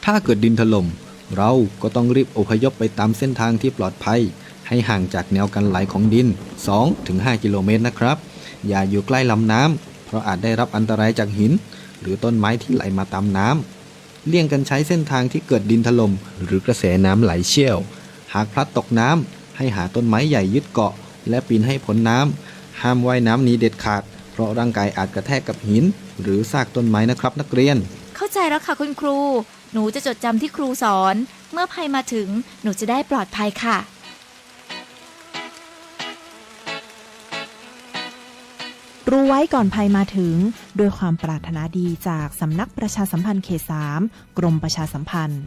ถ้าเกิดดินถล่มเราก็ต้องรีบอพยพไปตามเส้นทางที่ปลอดภัยให้ห่างจากแนวกันไหลของดิน 2-5 กิโลเมตรนะครับอย่าอยู่ใกล้ลำน้ำเพราะอาจได้รับอันตรายจากหินหรือต้นไม้ที่ไหลมาตามน้ำเลี่ยงกันใช้เส้นทางที่เกิดดินถล่มหรือกระแสน้ำไหลเชี่ยวหากพลัดตกน้ำให้หาต้นไม้ใหญ่ยึดเกาะและปีนให้พ้นน้ำห้ามว่ายน้ำหนีเด็ดขาดเพราะร่างกายอาจกระแทกกับหินหรือซากต้นไม้นะครับนักเรียนเข้าใจแล้วค่ะคุณครูหนูจะจดจำที่ครูสอนเมื่อภัยมาถึงหนูจะได้ปลอดภัยค่ะรู้ไว้ก่อนภัยมาถึงด้วยความปรารถนาดีจากสำนักประชาสัมพันธ์เขต 3 กรมประชาสัมพันธ์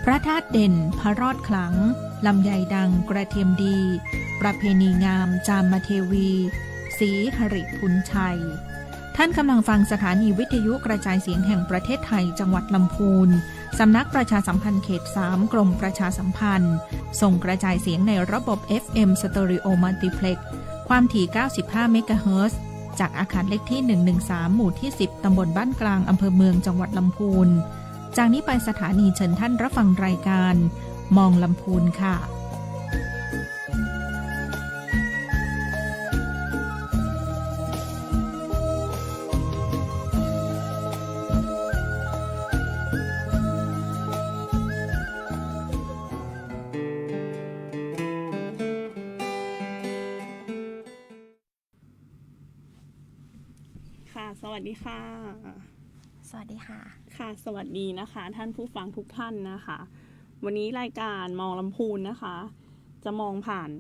พระธาตุเด่นพระรอดขลังลำไยดังกระเทียมดีประเพณีงามจามเทวีศรีหริพุนชัยท่านกำลังฟังสถานีวิทยุกระจายเสียงแห่งประเทศไทยจังหวัดลำพูนสำนักประชาสัมพันธ์เขต 3 กรมประชาสัมพันธ์ส่งกระจายเสียงในระบบ FM Stereo Multiplex ความถี่ 95 เมกะเฮิรตซ์จากอาคารเลขที่ 113 หมู่ที่ 10 ตำบลบ้านกลางอำเภอเมืองจังหวัดลำพูนจากนี้ไปสถานีเชิญท่านรับฟังรายการมองลำพูนค่ะค่ะสวัสดีค่ะสวัสดีค่ะค่ะสวัสดีนะคะท่านผู้ฟังทุกท่านนะคะวันนี้รายการมองลำพูนนะคะจะมองผ่าน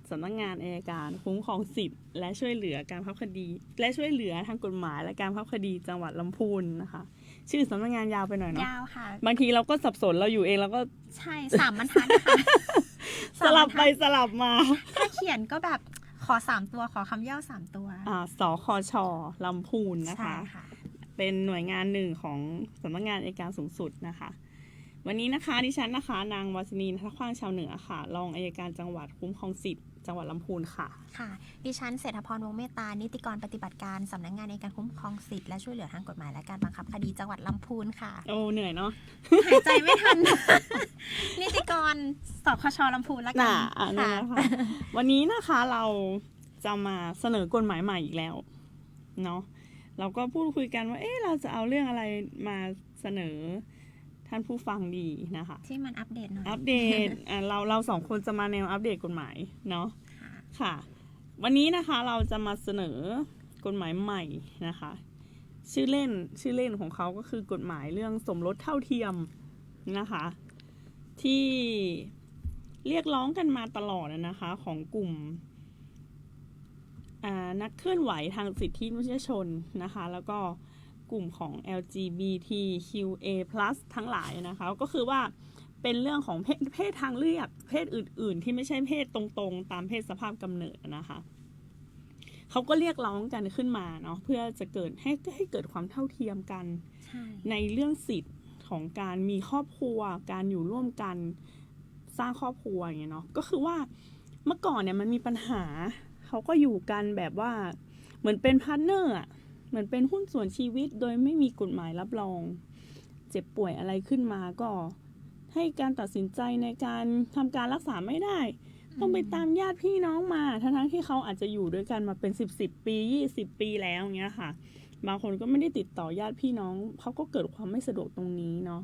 สำนักงานอัยการคุ้มครองสิทธิ์และช่วยเหลือการพับคดีและช่วยเหลือทางกฎหมายและการพับคดีจังหวัดลำพูนนะคะชื่อสำนักงานยาวไปหน่อยเนาะยาวค่ะบางทีเราก็สับสนเราอยู่เองเราก็ใช่3 บรรทัดนะคะ สลับไปสลับมาถ้าเขียนก็แบบขอ3 ตัวขอคำย่อ3 ตัวสคช.ลำพูนนะคะเป็นหน่วยงานหนึ่งของสำนักงานอัยการสูงสุดนะคะวันนี้นะคะดิฉันนะคะนางวัชนีทักขว้างชาวเหนือค่ะรองอัยการจังหวัดคุ้มครองสิทธิ์จังหวัดลำพูนค่ะค่ะดิฉันเศรษฐพรวงเมตตานิติกรปฏิบัติการสำนักงานอัยการคุ้มครองสิทธิ์และช่วยเหลือทางกฎหมายและการบังคับคดีจังหวัดลำพูนค่ะโอ้เหนื่อยเนาะหายใจไม่ทัน นิติกรสคช.ลำพูนแล้วกันค่ะวันนี้นะคะเราจะมาเสนอกฎหมายใหม่อีกแล้วเนาะเราก็พูดคุยกันว่าเราจะเอาเรื่องอะไรมาเสนอท่านผู้ฟังดีนะคะที่มันอัปเดตหน่อยอัปเดตเราสองคนจะมาแนวอัปเดตกฎหมายเนาะค่ะวันนี้นะคะเราจะมาเสนอกฎหมายใหม่นะคะชื่อเล่นของเขาก็คือกฎหมายเรื่องสมรสเท่าเทียมนะคะที่เรียกร้องกันมาตลอดนะคะของกลุ่มนักเคลื่อนไหวทางสิทธิมนุษยชนนะคะแล้วก็กลุ่มของ LGBTQA+ ทั้งหลายนะคะก็คือว่าเป็นเรื่องของเพศทางเลือกเพศอื่นๆที่ไม่ใช่เพศตรงๆตามเพศสภาพกำเนิดนะคะเขาก็เรียกร้องกันขึ้นมาเนาะเพื่อจะเกิดให้เกิดความเท่าเทียมกันในเรื่องสิทธิ์ของการมีครอบครัวการอยู่ร่วมกันสร้างครอบครัวอย่างเงี้ยเนาะก็คือว่าเมื่อก่อนเนี่ยมันมีปัญหาเขาก็อยู่กันแบบว่าเหมือนเป็นพาร์ทเนอร์เหมือนเป็นหุ้นส่วนชีวิตโดยไม่มีกฎหมายรับรองเจ็บป่วยอะไรขึ้นมาก็ให้การตัดสินใจในการทำการรักษาไม่ได้ต้องไปตามญาติพี่น้องมาทั้งที่เขาอาจจะอยู่ด้วยกันมาเป็น10 ปี20 ปีแล้วเงี้ยค่ะบางคนก็ไม่ได้ติดต่อญาติพี่น้องเขาก็เกิดความไม่สะดวกตรงนี้เนาะ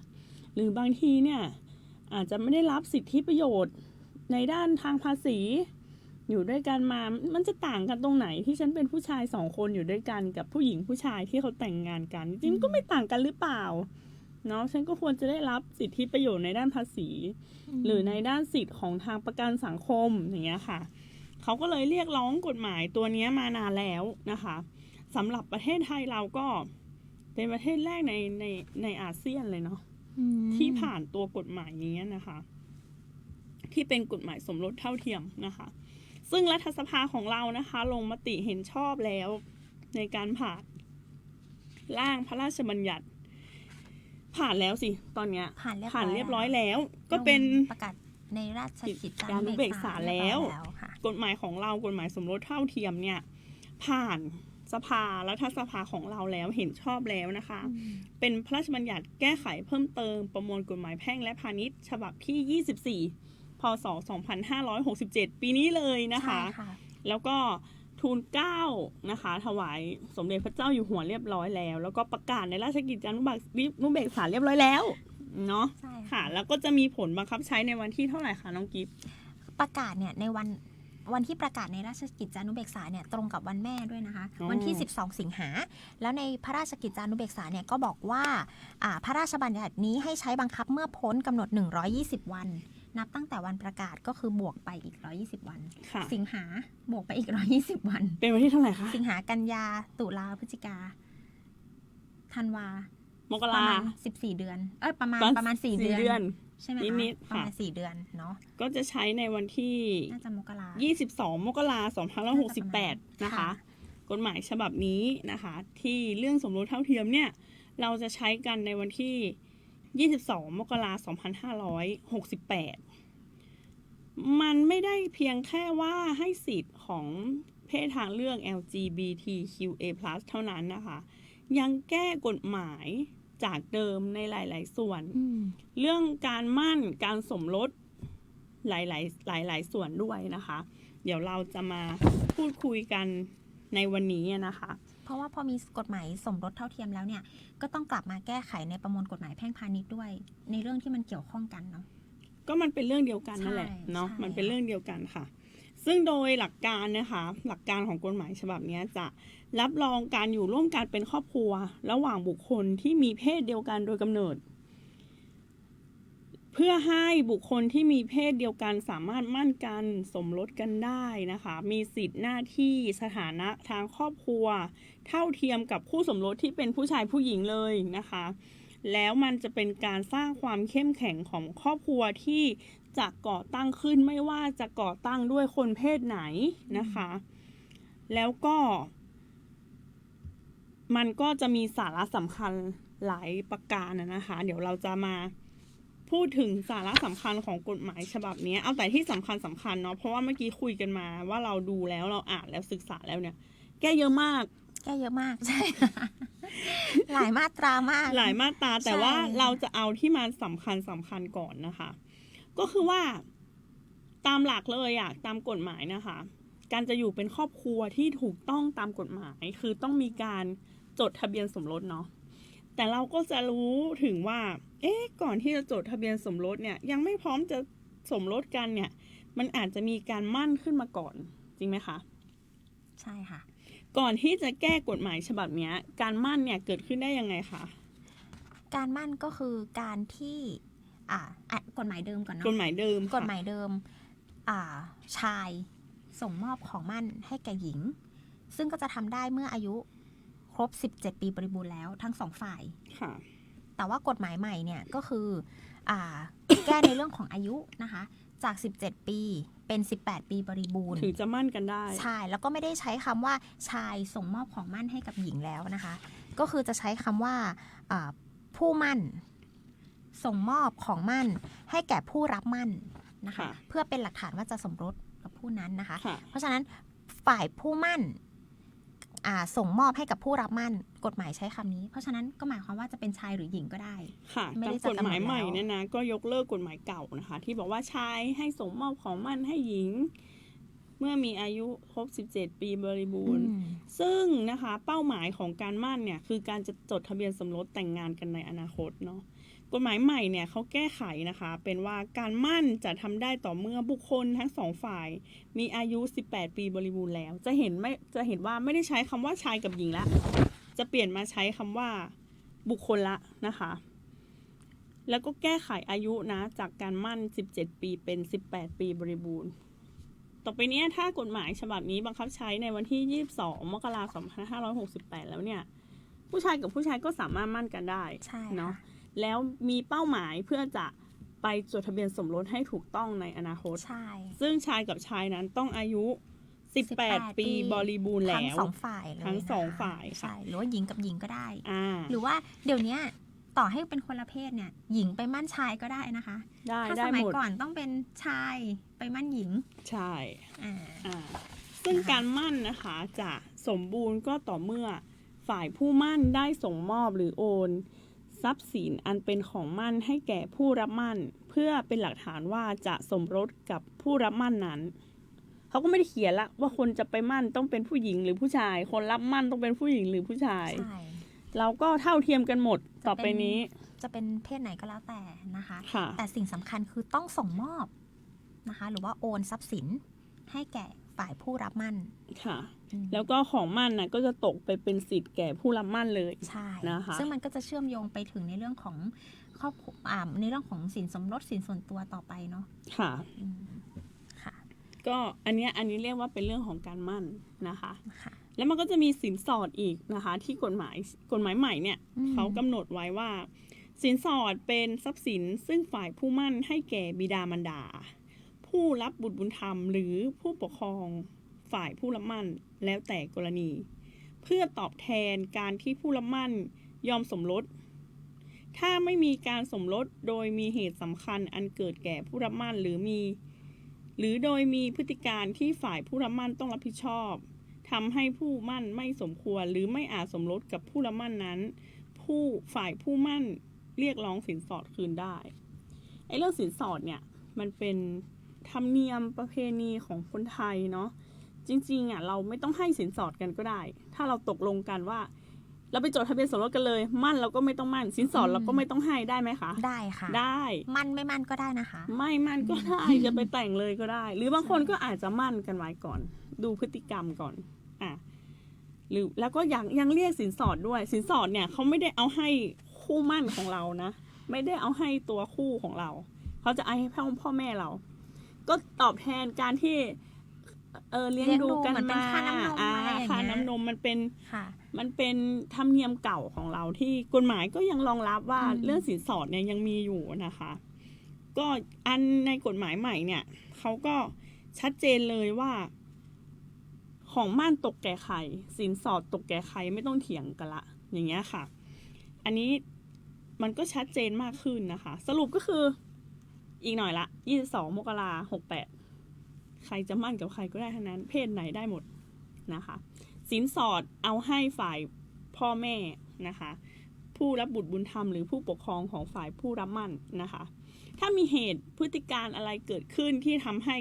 หรือบางทีเนี่ยอาจจะไม่ได้รับสิทธิประโยชน์ในด้านทางภาษีอยู่ด้วยกันมามันจะต่างกันตรงไหนที่ฉันเป็นผู้ชาย2 คนอยู่ด้วยกันกับผู้หญิงผู้ชายที่เขาแต่งงานกันจริงๆก็ไม่ต่างกันหรือเปล่าเนาะฉันก็ควรจะได้รับสิทธิประโยชน์ในด้านภาษีหรือในด้านสิทธิของทางประกันสังคมอย่างเงี้ยค่ะเขาก็เลยเรียกร้องกฎหมายตัวนี้มานานแล้วนะคะสำหรับประเทศไทยเราก็เป็นประเทศแรกในอาเซียนเลยเนาะที่ผ่านตัวกฎหมายนี้นะคะที่เป็นกฎหมายสมรสเท่าเทียมนะคะซึ่งรัฐสภาของเรานะคะลงมติเห็นชอบแล้วในการผ่านร่างพระราชบัญญัติ ผ่านแล้วสิตอนเนี้ย ผ่านเรียบร้อย ผ่านเรียบร้อยแล้ว ก็เป็น ประกาศในราชกิจจา นุ นุ เบ เบ ก ก ษา ษา แล้ว ค่ะ กฎหมายของเรากฎหมายสมรสเท่าเทียมเนี่ยผ่านสภารัฐสภาของเราแล้วเห็นชอบแล้วนะคะ เป็นพระราชบัญญัติแก้ไขเพิ่มเติมประมวลกฎหมายแพ่งและพาณิชย์ฉบับที่ 24 พศ 2567 ปีนี้เลยนะคะ ใช่ค่ะ แล้วก็ทูลเกล้านะคะถวายสมเด็จพระเจ้าอยู่หัวเรียบร้อยแล้ว แล้วก็ประกาศในราชกิจจานุเบกษาเรียบร้อยแล้วเนาะ ใช่ ค่ะ แล้วก็จะมีผลบังคับใช้ในวันที่เท่าไหร่คะน้องกิฟต์ ประกาศเนี่ยในวันที่ประกาศในราชกิจจานุเบกษาเนี่ยตรงกับวันแม่ด้วยนะคะ อ๋อ วันที่ 12 สิงหาแล้วในพระราชกิจจานุเบกษาเนี่ยก็บอกว่าพระราชบัญญัตินี้ให้ใช้บังคับเมื่อพ้นกำหนด120 วัน นับตั้งแต่วันประกาศก็คือบวกไปอีก120 วัน ค่ะ สิงหาบวกไปอีก120 วัน เป็นวันที่เท่าไหร่คะ สิงหากันยาตุลาพฤศจิกาธันวาม ก ประ รา มาณ14 เดือนประมาณ4 เดือนใช่ไหมคะ นิดๆ ประมาณ ค่ะ 4 เดือนเนาะ ก็จะใช้ในวันที่ น่าจะมกรา 22 มกราคม 2568 นะคะ ค่ะ กฎหมายฉบับนี้นะคะ ที่เรื่องสมรสเท่าเทียมเนี่ยเราจะใช้กันในวันที่ 22 มกราคม 2568 มันไม่ได้เพียงแค่ว่าให้สิทธิ์ของเพศทางเลือก LGBTQA+ เท่านั้นนะคะ ยังแก้กฎหมายจากเดิมในหลาย ๆ ส่วน เรื่องการมั่นการสมรสหลายส่วนด้วยนะคะ เดี๋ยวเราจะมาพูดคุยกันในวันนี้นะคะ เพราะว่าพอมีกฎหมายสมรสเท่าเทียมแล้วเนี่ยก็ต้องกลับมาแก้ไขในประมวลกฎหมายแพ่งพาณิชย์ด้วย ในเรื่องที่มันเกี่ยวข้องกันเนาะ ก็มันเป็นเรื่องเดียวกันนั่นแหละ ใช่ เนาะ ใช่ มันเป็นเรื่องเดียวกันค่ะ ซึ่งโดยหลักการนะคะหลักการของกฎหมายฉบับนี้จะรับรองการอยู่ร่วมกันเป็นครอบครัว ระหว่างบุคคลที่มีเพศเดียวกันโดยกำเนิด เพื่อให้บุคคลที่มีเพศเดียวกันสามารถมั่นกันสมรสกันได้นะคะ มีสิทธิหน้าที่สถานะทางครอบครัว เท่าเทียมกับคู่สมรสที่เป็นผู้ชายผู้หญิงเลยนะคะ แล้วมันจะเป็นการสร้างความเข้มแข็งของครอบครัวที่จะก่อตั้งขึ้นไม่ว่าจะก่อตั้งด้วยคนเพศไหนนะคะ แล้วก็มันก็จะมีสาระสำคัญหลายประการนะคะ เดี๋ยวเราจะมาพูดถึงสาระสำคัญของกฎหมายฉบับนี้เอาแต่ที่สำคัญเนาะเพราะว่าเมื่อกี้คุยกันมาว่าเราดูแล้วเราอ่านแล้วศึกษาแล้วเนี่ย แก้เยอะมาก แก้เยอะมากใช่ หลายมาตรามาก หลายมาตราแต่ ใช่ ว่าเราจะเอาที่มันสำคัญก่อนนะคะ ก็คือว่าตามหลักเลยอะตามกฎหมายนะคะ การจะอยู่เป็นครอบครัวที่ถูกต้องตามกฎหมายคือต้องมีการจดทะเบียนสมรสเนาะแต่เราก็จะรู้ถึงว่าก่อนที่จะจดทะเบียนสมรสเนี่ยยังไม่พร้อมจะสมรสกันเนี่ยมันอาจจะมีการมั่นขึ้นมาก่อนจริงไหมคะ ใช่ค่ะ ก่อนที่จะแก้กฎหมายฉบับนี้การมั่นเนี่ยเกิดขึ้นได้ยังไงคะ การมั่นก็คือการที่กฎหมายเดิมก่อนเนาะ กฎหมายเดิมค่ะ กฎหมายเดิมชายส่งมอบของมั่นให้แก่หญิง ซึ่งก็จะทำได้เมื่ออายุครบ 17 ปีบริบูรณ์แล้วทั้งสองฝ่าย ค่ะ แต่ว่ากฎหมายใหม่เนี่ยก็คือแก้ในเรื่องของอายุนะคะจาก 17 ปีเป็น 18 ปีบริบูรณ์ ถึงจะมั่นกันได้ ใช่แล้วก็ไม่ได้ใช้คำว่าชายส่งมอบของมั่นให้กับหญิงแล้วนะคะ ก็คือจะใช้คำว่าผู้มั่นส่งมอบของมั่นให้แก่ผู้รับมั่นนะคะ ค่ะ เพื่อเป็นหลักฐานว่าจะสมรสกับผู้นั้นนะคะ ค่ะ เพราะฉะนั้นฝ่ายผู้มั่นส่งมอบให้กับผู้รับมั่นกฎหมายใช้คำนี้ เพราะฉะนั้นก็หมายความว่าจะเป็นชายหรือหญิงก็ได้ ค่ะ ไม่ ตา ได้ ม จะ กฎหมายใหม่ กำหนดแล้ว เนี่ยนะก็ยกเลิกกฎหมายเก่านะคะ ที่บอกว่าชายให้ส่งมอบของมั่นให้หญิง เมื่อมีอายุครบ 17 ปีบริบูรณ์ ซึ่งนะคะเป้าหมายของการมั่นเนี่ยคือการจะจดทะเบียนสมรสแต่งงานกันในอนาคตเนาะกฎหมายใหม่เนี่ยเขาแก้ไขนะคะเป็นว่าการมั่นจะทำได้ต่อเมื่อบุคคลทั้งสองฝ่ายมีอายุ 18 ปีบริบูรณ์แล้วจะเห็นว่าไม่ได้ใช้คำว่าชายกับหญิงละจะเปลี่ยนมาใช้คำว่าบุคคลละนะคะ แล้วก็แก้ไขอายุนะจากการมั่น 17 ปีเป็น 18 ปีบริบูรณ์ ต่อไปเนี้ยถ้ากฎหมายฉบับนี้บังคับใช้ในวันที่ 22 มกราคม 2568 แล้วเนี่ยผู้ชายกับผู้ชายก็สามารถมั่นกันได้ ใช่ เนาะ ค่ะ แล้วมีเป้าหมายเพื่อจะไปจดทะเบียนสมรสให้ถูกต้องในอนาคต ใช่ ซึ่งชายกับชายนั้นต้องอายุ 18 ปีบริบูรณ์แล้ ทั้ง ว สองฝ่ายเลย ทั้งสอง นะคะ ฝ่ายค่ะ ใช่หรือว่าหญิงกับหญิงก็ได้ อ่า หรือว่าเดี๋ยวเนี้ย ต่อให้เป็นคนละเพศเนี่ยหญิงไปมั่นชายก็ได้นะคะ ได้ ถ้า ได้ สมัย หมด ก่อนต้องเป็นชายไปมั่นหญิง ใช่ อ่า ซึ่งการมั่นนะคะจะสมบูรณ์ก็ต่อเมื่อฝ่ายผู้มั่นได้ส่งมอบหรือโอนทรัพย์สินอันเป็นของมั่นให้แก่ผู้รับมั่น เพื่อเป็นหลักฐานว่าจะสมรสกับผู้รับมั่นนั้นเขาก็ไม่ได้เขียนละว่าคนจะไปมั่นต้องเป็นผู้หญิงหรือผู้ชาย คนรับมั่นต้องเป็นผู้หญิงหรือผู้ชาย ใช่ เราก็เท่าเทียมกันหมดต่อไปนี้ จะเป็นเพศไหนก็แล้วแต่นะคะ ค่ะ แต่สิ่งสำคัญคือต้องส่งมอบนะคะ หรือว่าโอนทรัพย์สินให้แก่ฝ่ายผู้รับมั่น ค่ะ อืม แล้วก็ของมั่นนะก็จะตกไปเป็นสิทธิ์แก่ผู้รับมั่นเลย ใช่ นะคะ ซึ่งมันก็จะเชื่อมโยงไปถึงในเรื่องของครอบครัวในเรื่องของสินสมรสสินส่วนตัวต่อไปเนาะ ค่ะ อืมค่ะ ก็อันนี้เรียกว่าเป็นเรื่องของการมั่นนะคะ ค่ะ แล้วมันก็จะมีสินสอดอีกนะคะ ที่กฎหมายใหม่เนี่ย อืม เขากำหนดไว้ว่า สินสอดเป็นทรัพย์สินซึ่งฝ่ายผู้มั่นให้แก่บิดามารดา ผู้รับบุตรบุญธรรม หรือผู้ปกครองฝ่ายผู้รับมั่นแล้วแต่กรณี เพื่อตอบแทนการที่ผู้รับมั่นยอมสมรส ถ้าไม่มีการสมรสโดยมีเหตุสำคัญอันเกิดแก่ผู้รับมั่นหรือโดยมีพฤติการที่ฝ่ายผู้รับมั่นต้องรับผิดชอบทำให้ผู้มั่นไม่สมควรหรือไม่อาจสมรสกับผู้รับมั่นนั้น ฝ่ายผู้มั่นเรียกร้องสินสอดคืนได้ไอ้เรื่องสินสอดเนี่ยมันเป็นธรรมเนียมประเพณีของคนไทยเนาะจริงๆอ่ะเราไม่ต้องให้สินสอดกันก็ได้ ถ้าเราตกลงกันว่า เราไปจดทะเบียนสมรสกันเลยมั่นเราก็ไม่ต้องมั่นสินสอดเราก็ไม่ต้องให้ได้ไหมคะ ได้ค่ะ ได้ มั่นไม่มั่นก็ได้นะคะ ไม่มั่นก็ได้ จะไปแต่งเลยก็ได้ หรือบางคนก็อาจจะมั่นกันไว้ก่อน ดูพฤติกรรมก่อนอ่ะหรือแล้วก็ยังเรียกสินสอดด้วย สินสอดเนี่ยเขาไม่ได้เอาให้คู่มั่นของเรานะไม่ได้เอาให้ตัวคู่ของเราเขาจะเอาให้พ่อแม่เรา ก็ตอบแทนการที่เลี้ยงดูกัน เหมือนเป็น มา ค่าน้ำนมอะไรอย่างเงี้ย ค่าน้ำนมมันเป็น ค่ะ มันเป็นธรรมเนียมเก่าของเราที่กฎหมายก็ยังรองรับว่า อืม เรื่องสินสอดเนี่ยยังมีอยู่นะคะ ก็อันในกฎหมายใหม่เนี่ยเขาก็ชัดเจนเลยว่า ของมั่นตกแก่ใครสินสอดตกแก่ใครไม่ต้องเถียงกันละอย่างเงี้ยค่ะ อันนี้มันก็ชัดเจนมากขึ้นนะคะ สรุปก็คืออีกหน่อยละ22 มกราคม 68ใครจะมั่นกับใครก็ได้ทั้งนั้น เพศไหนได้หมดนะคะ สินสอดเอาให้ฝ่ายพ่อแม่นะคะ ผู้รับบุตรบุญธรรมหรือผู้ปกครองของฝ่ายผู้รับมั่นนะคะ ถ้ามีเหตุพฤติการอะไรเกิดขึ้นที่ทำให้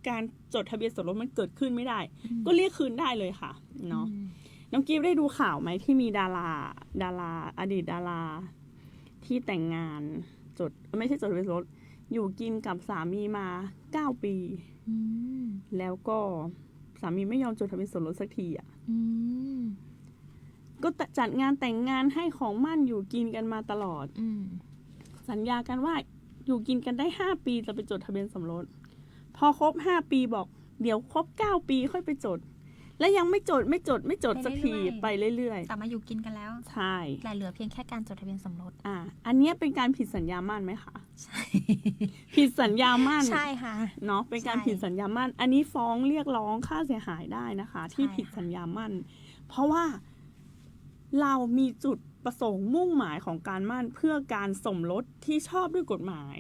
การจดทะเบียนสมรสมันเกิดขึ้นไม่ได้ ก็เรียกคืนได้เลยค่ะเนาะ น้องกิฟได้ดูข่าวไหมที่มีดาราอดีตดาราที่แต่งงานไม่ใช่จดทะเบียนสมรสอยู่กินกับสามีมา9 ปี อืม แล้วก็สามีไม่ยอมจดทะเบียนสมรสสักทีอ่ะ อืม ก็จัดงานแต่งงานให้ของมั่นอยู่กินกันมาตลอด อืม สัญญากันว่าอยู่กินกันได้5 ปีจะไปจดทะเบียนสมรสพอครบ5 ปีบอกเดี๋ยวครบ9 ปีค่อยไปจด และยังไม่จดสักทีไปเรื่อย แต่มาอยู่กินกันแล้ว ๆใช่ แต่เหลือเพียงแค่การจดทะเบียนสมรส อันเนี้ยเป็นการผิดสัญญามั่นไหมคะ ใช่ ผิดสัญญามั่น ใช่ค่ะ เนาะเป็นการ ใช่ ผิดสัญญามั่น อันนี้ฟ้องเรียกร้องค่าเสียหายได้นะคะ ที่ ใช่ ผิด ค่ะ สัญญามั่น เพราะว่าเรามีจุดประสงค์มุ่งหมายของการมั่นเพื่อการสมรสที่ชอบด้วยกฎหมาย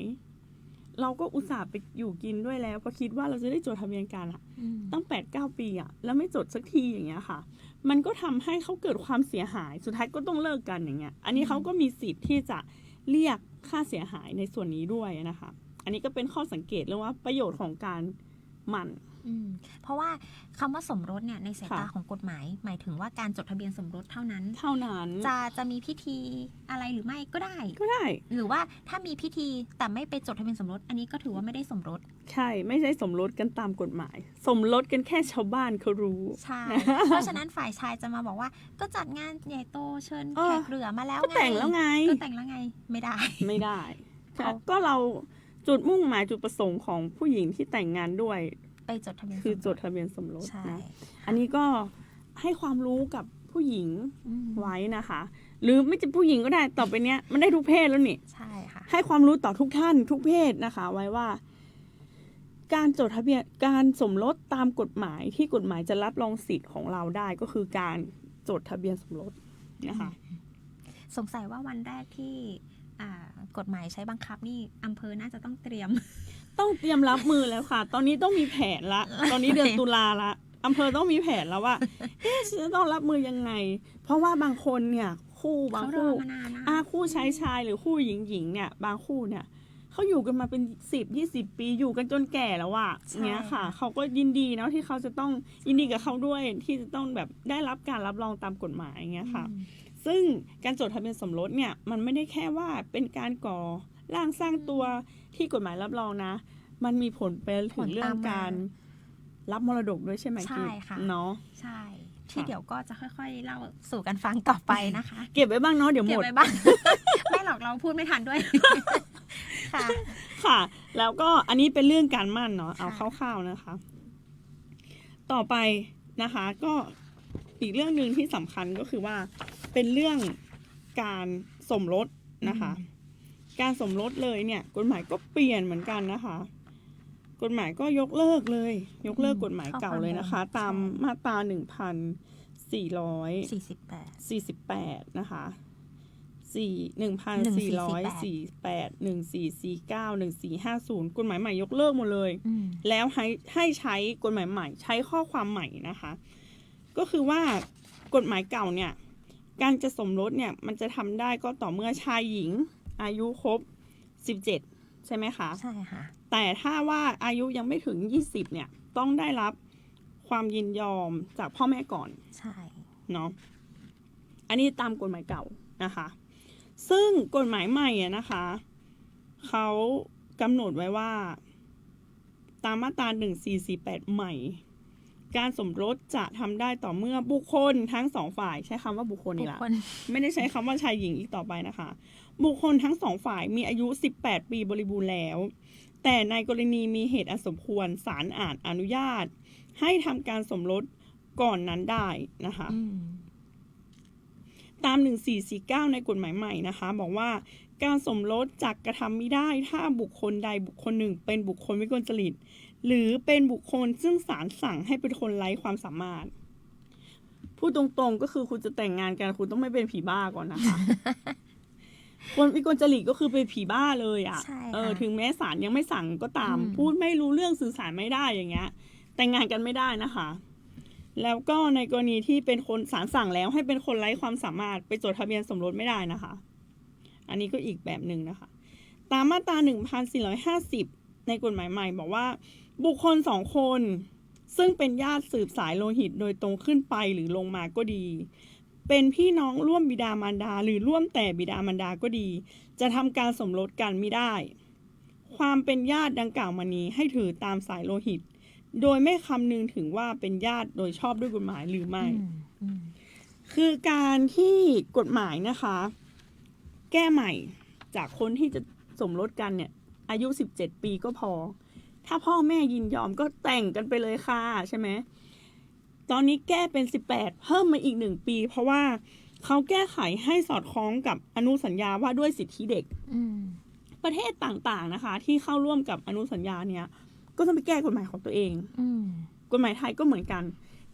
เราก็อุตส่าห์ไปอยู่กินด้วยแล้วเพราะคิดว่าเราจะได้จดทะเบียนกันอะ อืม ตั้ง 8-9 ปีอะแล้วไม่จดสักทีอย่างเงี้ยค่ะ มันก็ทำให้เขาเกิดความเสียหายสุดท้ายก็ต้องเลิกกันอย่างเงี้ย อันนี้เขาก็มีสิทธิ์ที่จะเรียกค่าเสียหายในส่วนนี้ด้วยนะคะ อันนี้ก็เป็นข้อสังเกตเรื่องว่าประโยชน์ของการหมั่น อืมเพราะว่าคำว่าสมรสเนี่ยในสายตา ค่ะ ของกฎหมาย หมายถึงว่าการจดทะเบียนสมรสเท่านั้น เท่านั้น จะมีพิธีอะไรหรือไม่ก็ได้ ก็ได้ หรือว่าถ้ามีพิธีแต่ไม่ไปจดทะเบียนสมรส อันนี้ก็ถือว่าไม่ได้สมรส ใช่ไม่ใช่สมรสกันตามกฎหมาย สมรสกันแค่ชาวบ้านเขารู้ ใช่ เพราะฉะนั้นฝ่ายชายจะมาบอกว่าก็จัดงานใหญ่โตเชิญ เออ แขกเหลือมาแล้ว ก็แต่งแล้วไง ก็แต่งแล้วไงไม่ได้ ไม่ได้ เขา ก็เราจุดมุ่งหมายจุดประสงค์ของผู้หญิงที่แต่งงานด้วย ไปจดทะเบียน คือ สมรส จดทะเบียนสมรส ใช่ นะอันนี้ก็ให้ความรู้กับผู้หญิง อืม ไว้นะคะ หรือไม่จะผู้หญิงก็ได้ต่อไปเนี้ยมันได้ทุกเพศแล้วนี่ ใช่ค่ะ ให้ความรู้ต่อทุกท่านทุกเพศนะคะ ไว้ว่า การจดทะเบียนการสมรสตามกฎหมายที่กฎหมายจะรับรองสิทธิ์ของเราได้ก็คือการจดทะเบียนสมรสนะคะ สงสัยว่าวันแรกที่กฎหมายใช้บังคับนี่อำเภอน่าจะต้องเตรียม ต้องเตรียมรับมือแล้วค่ะ ตอนนี้ต้องมีแผนละ ตอนนี้เดือนตุลาละอำเภอต้องมีแผนแล้วว่าจะต้องรับมือยังไง เพราะว่าบางคนเนี่ยคู่บาง เขารอ คู่ มานานนะ คู่ชายหรือคู่หญิงเนี่ยบางคู่เนี่ยเขาอยู่กันมาเป็น10-20 ปีอยู่กันจนแก่แล้วอะเงี้ยค่ะเขาก็ยินดีเนาะที่เขาจะต้องยินดีกับเขาด้วยที่จะต้องแบบได้รับการรับรองตามกฎหมายเงี้ยค่ะ ซึ่งการจดทะเบียนสมรสเนี่ยมันไม่ได้แค่ว่าเป็นการก่อร่างสร้างตัวที่กฎหมายรับรองนะ มันมีผลไปถึงเรื่องการรับมรดกด้วยใช่ไหม ใช่ค่ะ เนาะ ใช่ ที่เดี๋ยวก็จะค่อยๆเล่าสู่กันฟังต่อไปนะคะ เก็บไว้บ้างเนาะเดี๋ยวห เก็ ม บ ด ไว้บ้าง ไม่หรอกเราพูดไม่ทันด้วย ค่ะ ค่ะ แล้วก็อันนี้เป็นเรื่องการมั่นเนาะเอา ค่ะ คร่าวๆนะคะ ต่อไปนะคะก็อีกเรื่องหนึ่งที่สำคัญก็คือว่าเป็นเรื่องการสมรสนะคะ การสมรสเลยเนี่ยกฎหมายก็เปลี่ยนเหมือนกันนะคะ กฎหมายก็ยกเลิกเลยยกเลิกกฎหมายเก่าเลยนะคะ ตามมาตรา1448นะคะ1448 1449 1450กฎหมายใหม่ยกเลิกหมดเลย แล้วให้ใช้กฎหมายใหม่ใช้ข้อความใหม่นะคะ ก็คือว่ากฎหมายเก่าเนี่ยการจะสมรสเนี่ยมันจะทำได้ก็ต่อเมื่อชายหญิงอายุครบ17ใช่ไหมคะ ใช่ค่ะ แต่ถ้าว่าอายุยังไม่ถึง20เนี่ยต้องได้รับความยินยอมจากพ่อแม่ก่อน ใช่ เนาะอันนี้ตามกฎหมายเก่านะคะ ซึ่งกฎหมายใหม่อะนะคะเขากำหนดไว้ว่าตามมาตรา1448ใหม่การสมรสจะทำได้ต่อเมื่อบุคคลทั้งสองฝ่ายใช้คำว่าบุคคลนี่แหละ ไม่ได้ใช้คำว่าชายหญิงอีกต่อไปนะคะ บุคคลทั้งสองฝ่ายมีอายุ18 ปีบริบูรณ์แล้ว แต่ในกรณีมีเหตุอันสมควรศาลอาจอนุญาตให้ทำการสมรสก่อนนั้นได้นะคะ ตาม1449ในกฎหมายใหม่นะคะบอกว่าการสมรสจักกระทำไม่ได้ถ้าบุคคลใดบุคคลหนึ่งเป็นบุคคลวิกลจริตหรือเป็นบุคคลซึ่งศาลสั่งให้เป็นคนไร้ความสามารถพูดตรงๆก็คือคุณจะแต่งงานกันคุณต้องไม่เป็นผีบ้าก่อนนะคะ คนวิกลจริตก็คือเป็นผีบ้าเลยอ่ะ ใช่ค่ะ ถึงแม้ศาลยังไม่สั่งก็ตาม พูดไม่รู้เรื่องสื่อสารไม่ได้อย่างเงี้ย แต่งงานกันไม่ได้นะคะ แล้วก็ในกรณีที่เป็นคนศาลสั่งแล้วให้เป็นคนไร้ความสามารถไปจดทะเบียนสมรสไม่ได้นะคะ อันนี้ก็อีกแบบหนึ่งนะคะ ตามมาตรา1450ในกฎหมายใหม่บอกว่าบุคคล2คนซึ่งเป็นญาติสืบสายโลหิตโดยตรงขึ้นไปหรือลงมาก็ดี เป็นพี่น้องร่วมบิดามารดาหรือร่วมแต่บิดามารดาก็ดี จะทำการสมรสกันไม่ได้ ความเป็นญาติดังกล่าวมานี้ให้ถือตามสายโลหิต โดยไม่คำนึงถึงว่าเป็นญาติโดยชอบด้วยกฎหมายหรือไม่ คือการที่กฎหมายนะคะ แก้ใหม่จากคนที่จะสมรสกันเนี่ยอายุ17 ปีก็พอ ถ้าพ่อแม่ยินยอมก็แต่งกันไปเลยค่ะใช่ไหมตอนนี้แก้เป็น18เพิ่มมาอีก1 ปี เพราะว่าเขาแก้ไขให้สอดคล้องกับอนุสัญญาว่าด้วยสิทธิเด็กประเทศต่างๆนะคะ ที่เข้าร่วมกับอนุสัญญาเนี่ยก็ต้องไปแก้กฎหมายของตัวเองกฎหมายไทยก็เหมือนกัน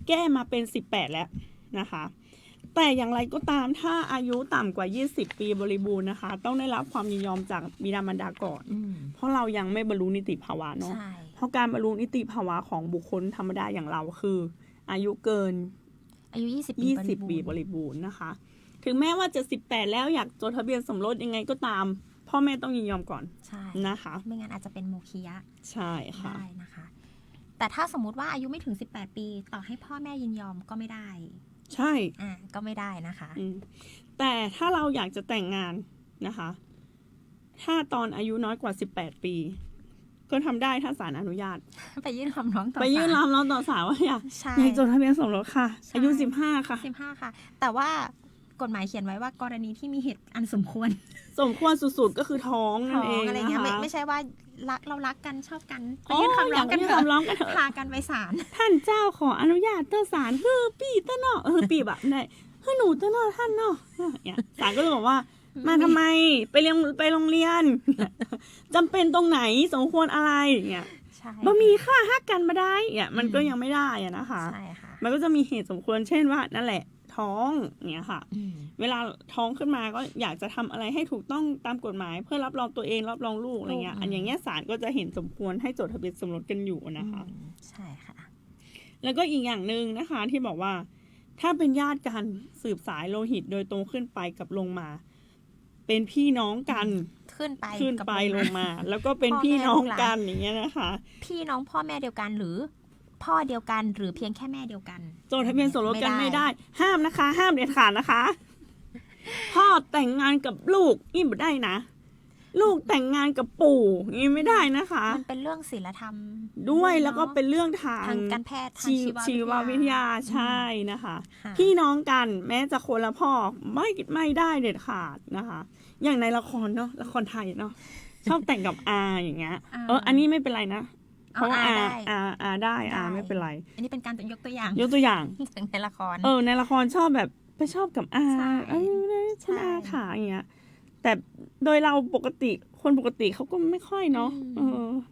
แก้มาเป็น18แล้วนะคะแต่อย่างไรก็ตามถ้าอายุต่ำกว่า20 ปีบริบูรณ์นะคะต้องได้รับความยินยอมจากบิดามารดาก่อนเพราะเรายังไม่บรรลุนิติภาวะเนาะเพราะการบรรลุนิติภาวะของบุคคลธรรมดาอย่างเราคืออายุเกินอายุ20 ปีบริบูรณ์นะคะถึงแม้ว่าจะ18แล้วอยากจดทะเบียนสมรสยังไงก็ตามพ่อแม่ต้องยินยอมก่อน ใช่ นะคะ ไม่งั้นอาจจะเป็นโมฆะ ใช่ค่ะ ได้นะคะ แต่ถ้าสมมุติว่าอายุไม่ถึง18 ปีต่อให้พ่อแม่ยินยอมก็ไม่ได้ใช่ก็ไม่ได้นะคะแต่ถ้าเราอยากจะแต่งงานนะคะถ้าตอนอายุน้อยกว่า18 ปีก็ทำได้ถ้าศาลอนุญาตไปยื่นคำร้องต่อศาลไปยื่นคำร้องต่อศาลว่าอยากจดทะเบียนสมรสค่ะอายุ15ค่ะ15ค่ะแต่ว่ากฎหมายเขียนไว้ว่ากรณีที่มีเหตุอันสมควรสุดๆก็คือท้องนั่นเองอะไรเงี้ยไม่ใช่ว่าเรารักกันชอบกันไปยื่นคำร้องกันเถอะพากันไปศาลท่านเจ้าขออนุญาตต่อศาลปีเต้นเนาะปีแบบได้หนูเต้นเนาะท่านเนาะเนี่ยศาลก็เลยบอกว่ามาทำไมไปโรงเรียนจำเป็นตรงไหนสมควรอะไรเนี่ยบ่มีค่าฮักกันมาได้เนี่ยมันก็ยังไม่ได้อะนะคะใช่ค่ะมันก็จะมีเหตุสมควรเช่นว่านั่นแหละ ท้องเนี่ยค่ะ เวลาท้องขึ้นมาก็อยากจะทำอะไรให้ถูกต้องตามกฎหมาย เพื่อรับรองตัวเองรับรองลูกอะไรเงี้ย อันอย่างเงี้ยศาลก็จะเห็นสมควรให้จดทะเบียนสมรสกันอยู่นะคะ ใช่ค่ะ แล้วก็อีกอย่างหนึ่งนะคะที่บอกว่าถ้าเป็นญาติกันสืบสายโลหิตโดยตรงขึ้นไปกับลงมา เป็นพี่น้องกัน ขึ้นไป ไปลงมา แล้วก็เป็นพี่น้องกันอย่างเงี้ยนะคะ พี่น้องพ่อแม่เดียวกันหรือพ่อเดียวกันหรือเพียงแค่แม่เดียวกัน จดทะเบียนสมรสกันไม่ได้ ห้ามนะคะ ห้ามเด็ดขาดนะคะ พ่อแต่งงานกับลูกนี่ไม่ได้นะ ลูกแต่งงานกับปู่นี่ไม่ได้นะคะ มันเป็นเรื่องศีลธรรม ด้วยแล้วก็เป็นเรื่องทาง ทางการแพทย์ทาง ชีววิทยาใช่นะคะ ค่ะ พี่น้องกันแม้จะคนละพ่อไม่ได้เด็ดขาดนะคะ อย่างในละครเนาะละครไทยเนาะชอบแต่งกับอาอย่างเงี้ยอันนี้ไม่เป็นไรนะเพราะว่าอาได้ไม่เป็นไร อันนี้เป็นการยกตัวอย่าง ยกตัวอย่าง จากในละคร ในละครชอบแบบไปชอบกับอา ใช่ คุณอาขาอย่างเงี้ยแต่โดยเราปกติคนปกติเขาก็ไม่ค่อยเนาะ